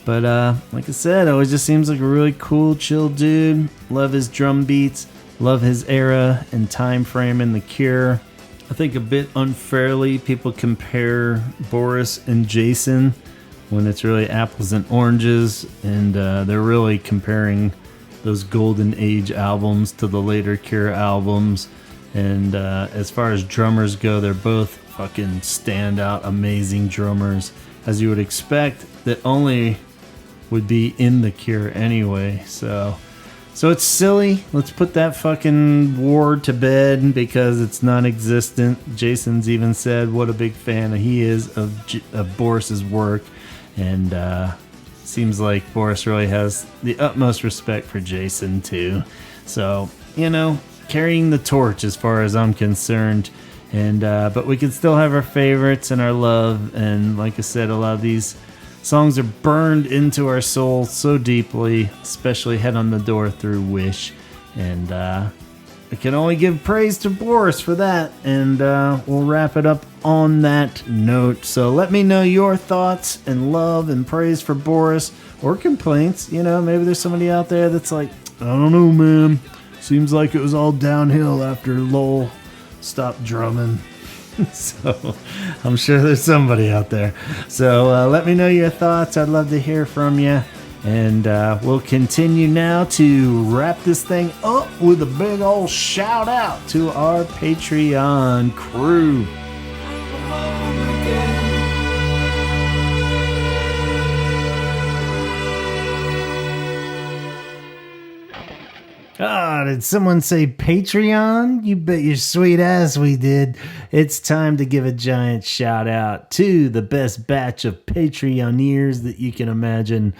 But like I said, always just seems like a really cool, chill dude. Love his drum beats. Love his era and time frame in The Cure. I think a bit unfairly people compare Boris and Jason when it's really apples and oranges. And they're really comparing those golden age albums to the later Cure albums. And as far as drummers go, they're both fucking standout, amazing drummers, as you would expect, that only would be in The Cure anyway. So it's silly. Let's put that fucking war to bed because it's non-existent. Jason's even said what a big fan he is of Boris's work. And seems like Boris really has the utmost respect for Jason too. So, carrying the torch as far as I'm concerned. And but we can still have our favorites and our love. And like I said, a lot of these songs are burned into our soul so deeply, especially Head on the Door through Wish. And I can only give praise to Boris for that. And we'll wrap it up on that note. So let me know your thoughts and love and praise for Boris, or complaints. Maybe there's somebody out there that's like, I don't know, man. Seems like it was all downhill after Lowell stopped drumming. So I'm sure there's somebody out there. So let me know your thoughts. I'd love to hear from you. And we'll continue now to wrap this thing up with a big old shout out to our Patreon crew. Ah, did someone say Patreon? You bet your sweet ass we did. It's time to give a giant shout out to the best batch of Patreoneers that you can imagine.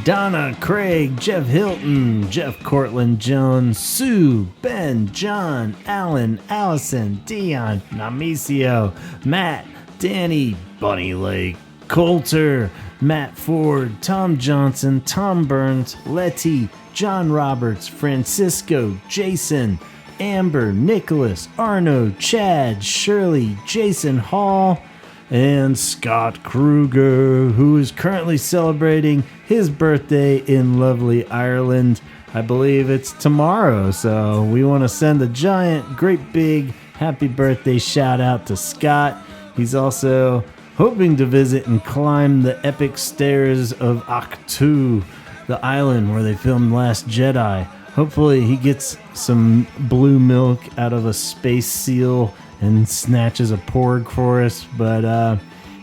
Donna, Craig, Jeff Hilton, Jeff Cortland Jones, Sue, Ben, John, Alan, Allison, Dion, Namicio, Matt, Danny, Bunny Lake, Coulter, Matt Ford, Tom Johnson, Tom Burns, Letty, John Roberts, Francisco, Jason, Amber, Nicholas, Arno, Chad, Shirley, Jason Hall, and Scott Kruger, who is currently celebrating his birthday in lovely Ireland. I believe it's tomorrow, so we want to send a giant, great big happy birthday shout out to Scott. He's also hoping to visit and climb the epic stairs of Ahch-To, the island where they filmed Last Jedi. Hopefully he gets some blue milk out of a space seal and snatches a porg for us. But,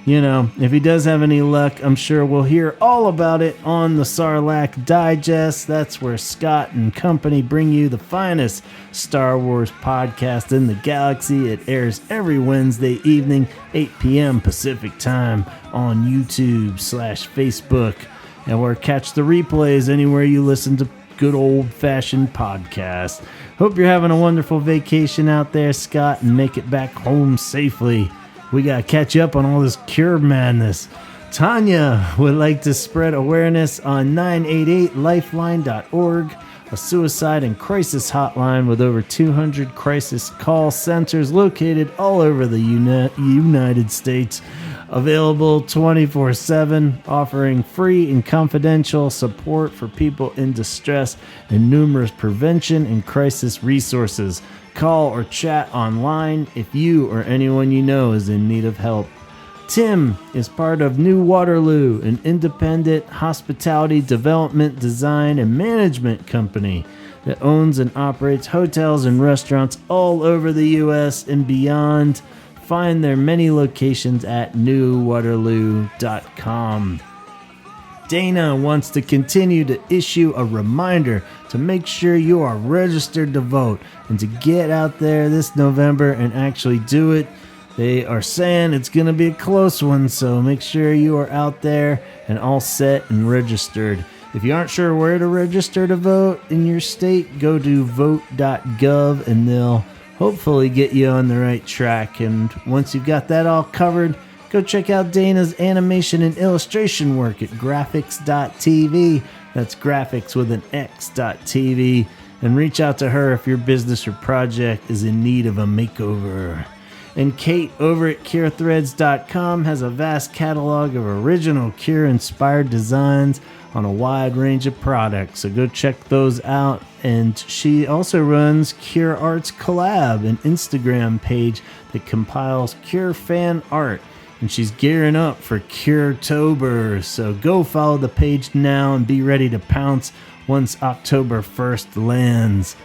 if he does have any luck, I'm sure we'll hear all about it on the Sarlacc Digest. That's where Scott and company bring you the finest Star Wars podcast in the galaxy. It airs every Wednesday evening, 8 p.m. Pacific time on YouTube/Facebook. And or catch the replays anywhere you listen to good old-fashioned podcasts. Hope you're having a wonderful vacation out there, Scott, and make it back home safely. We got to catch up on all this cure madness. Tanya would like to spread awareness on 988lifeline.org, a suicide and crisis hotline with over 200 crisis call centers located all over the United States. Available 24/7, offering free and confidential support for people in distress and numerous prevention and crisis resources. Call or chat online if you or anyone you know is in need of help. Tim is part of New Waterloo, an independent hospitality development, design, and management company that owns and operates hotels and restaurants all over the U.S. and beyond. Find their many locations at newwaterloo.com. Dana wants to continue to issue a reminder to make sure you are registered to vote and to get out there this November and actually do it. They are saying it's going to be a close one, so make sure you are out there and all set and registered. If you aren't sure where to register to vote in your state, go to vote.gov and they'll hopefully get you on the right track. And once you've got that all covered, go check out Dana's animation and illustration work at graphics.tv. That's graphics with an X.tv. And reach out to her if your business or project is in need of a makeover. And Kate over at CureThreads.com has a vast catalog of original Cure-inspired designs on a wide range of products, so go check those out. And she also runs Cure Arts Collab, an Instagram page that compiles Cure fan art. And she's gearing up for Curetober, so go follow the page now and be ready to pounce once October 1st lands.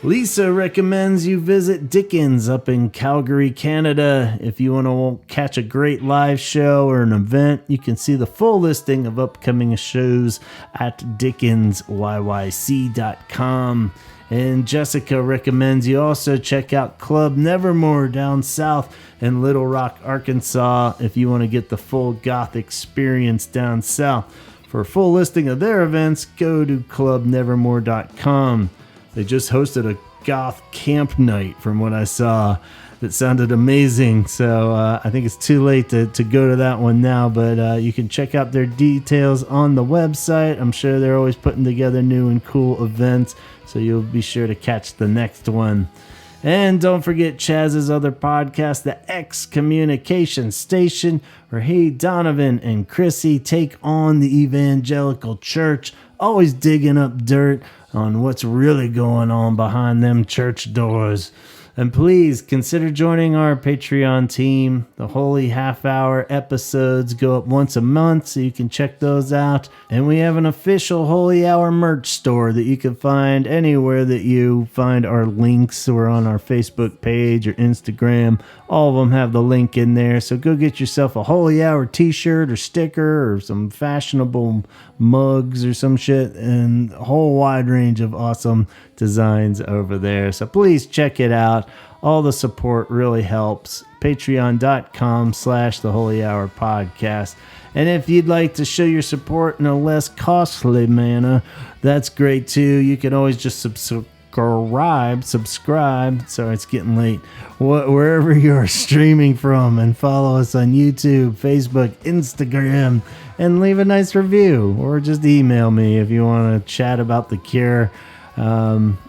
Lisa recommends you visit Dickens up in Calgary, Canada. If you want to catch a great live show or an event, you can see the full listing of upcoming shows at dickensyyc.com. And Jessica recommends you also check out Club Nevermore down south in Little Rock, Arkansas, if you want to get the full goth experience down south. For a full listing of their events, go to clubnevermore.com. They just hosted a goth camp night, from what I saw, that sounded amazing. So I think it's too late to go to that one now, but you can check out their details on the website. I'm sure they're always putting together new and cool events, so you'll be sure to catch the next one. And don't forget Chaz's other podcast, the X Communication Station, where he, Donovan, and Chrissy take on the evangelical church, always digging up dirt on what's really going on behind them church doors. And please consider joining our Patreon team. The Holy Half Hour episodes go up once a month, so you can check those out. And we have an official Holy Hour merch store that you can find anywhere that you find our links, or on our Facebook page or Instagram. All of them have the link in there. So go get yourself a Holy Hour t-shirt or sticker or some fashionable mugs or some shit, and a whole wide range of awesome designs over there. So please check it out. All the support really helps. Patreon.com/The Holy Hour Podcast. And if you'd like to show your support in a less costly manner, that's great too. You can always just subscribe. Sorry, it's getting late. Wherever you're streaming from, and follow us on YouTube, Facebook, Instagram, and leave a nice review, or just email me if you want to chat about the Cure.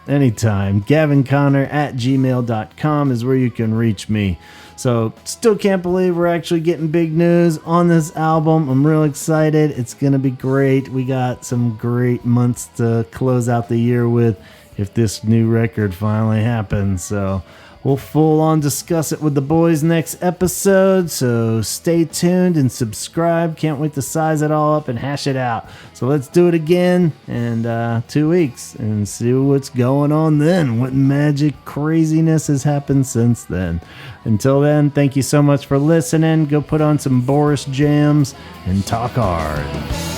Anytime. GavinConnor@gmail.com is where you can reach me. So still can't believe we're actually getting big news on this album. I'm real excited. It's going to be great. We got some great months to close out the year with if this new record finally happens. So We'll full on discuss it with the boys next episode, so stay tuned and subscribe. Can't wait to size it all up and hash it out. So let's do it again in 2 weeks and see what's going on then. What magic craziness has happened since then. Until then, thank you so much for listening. Go put on some Boris jams and talk hard.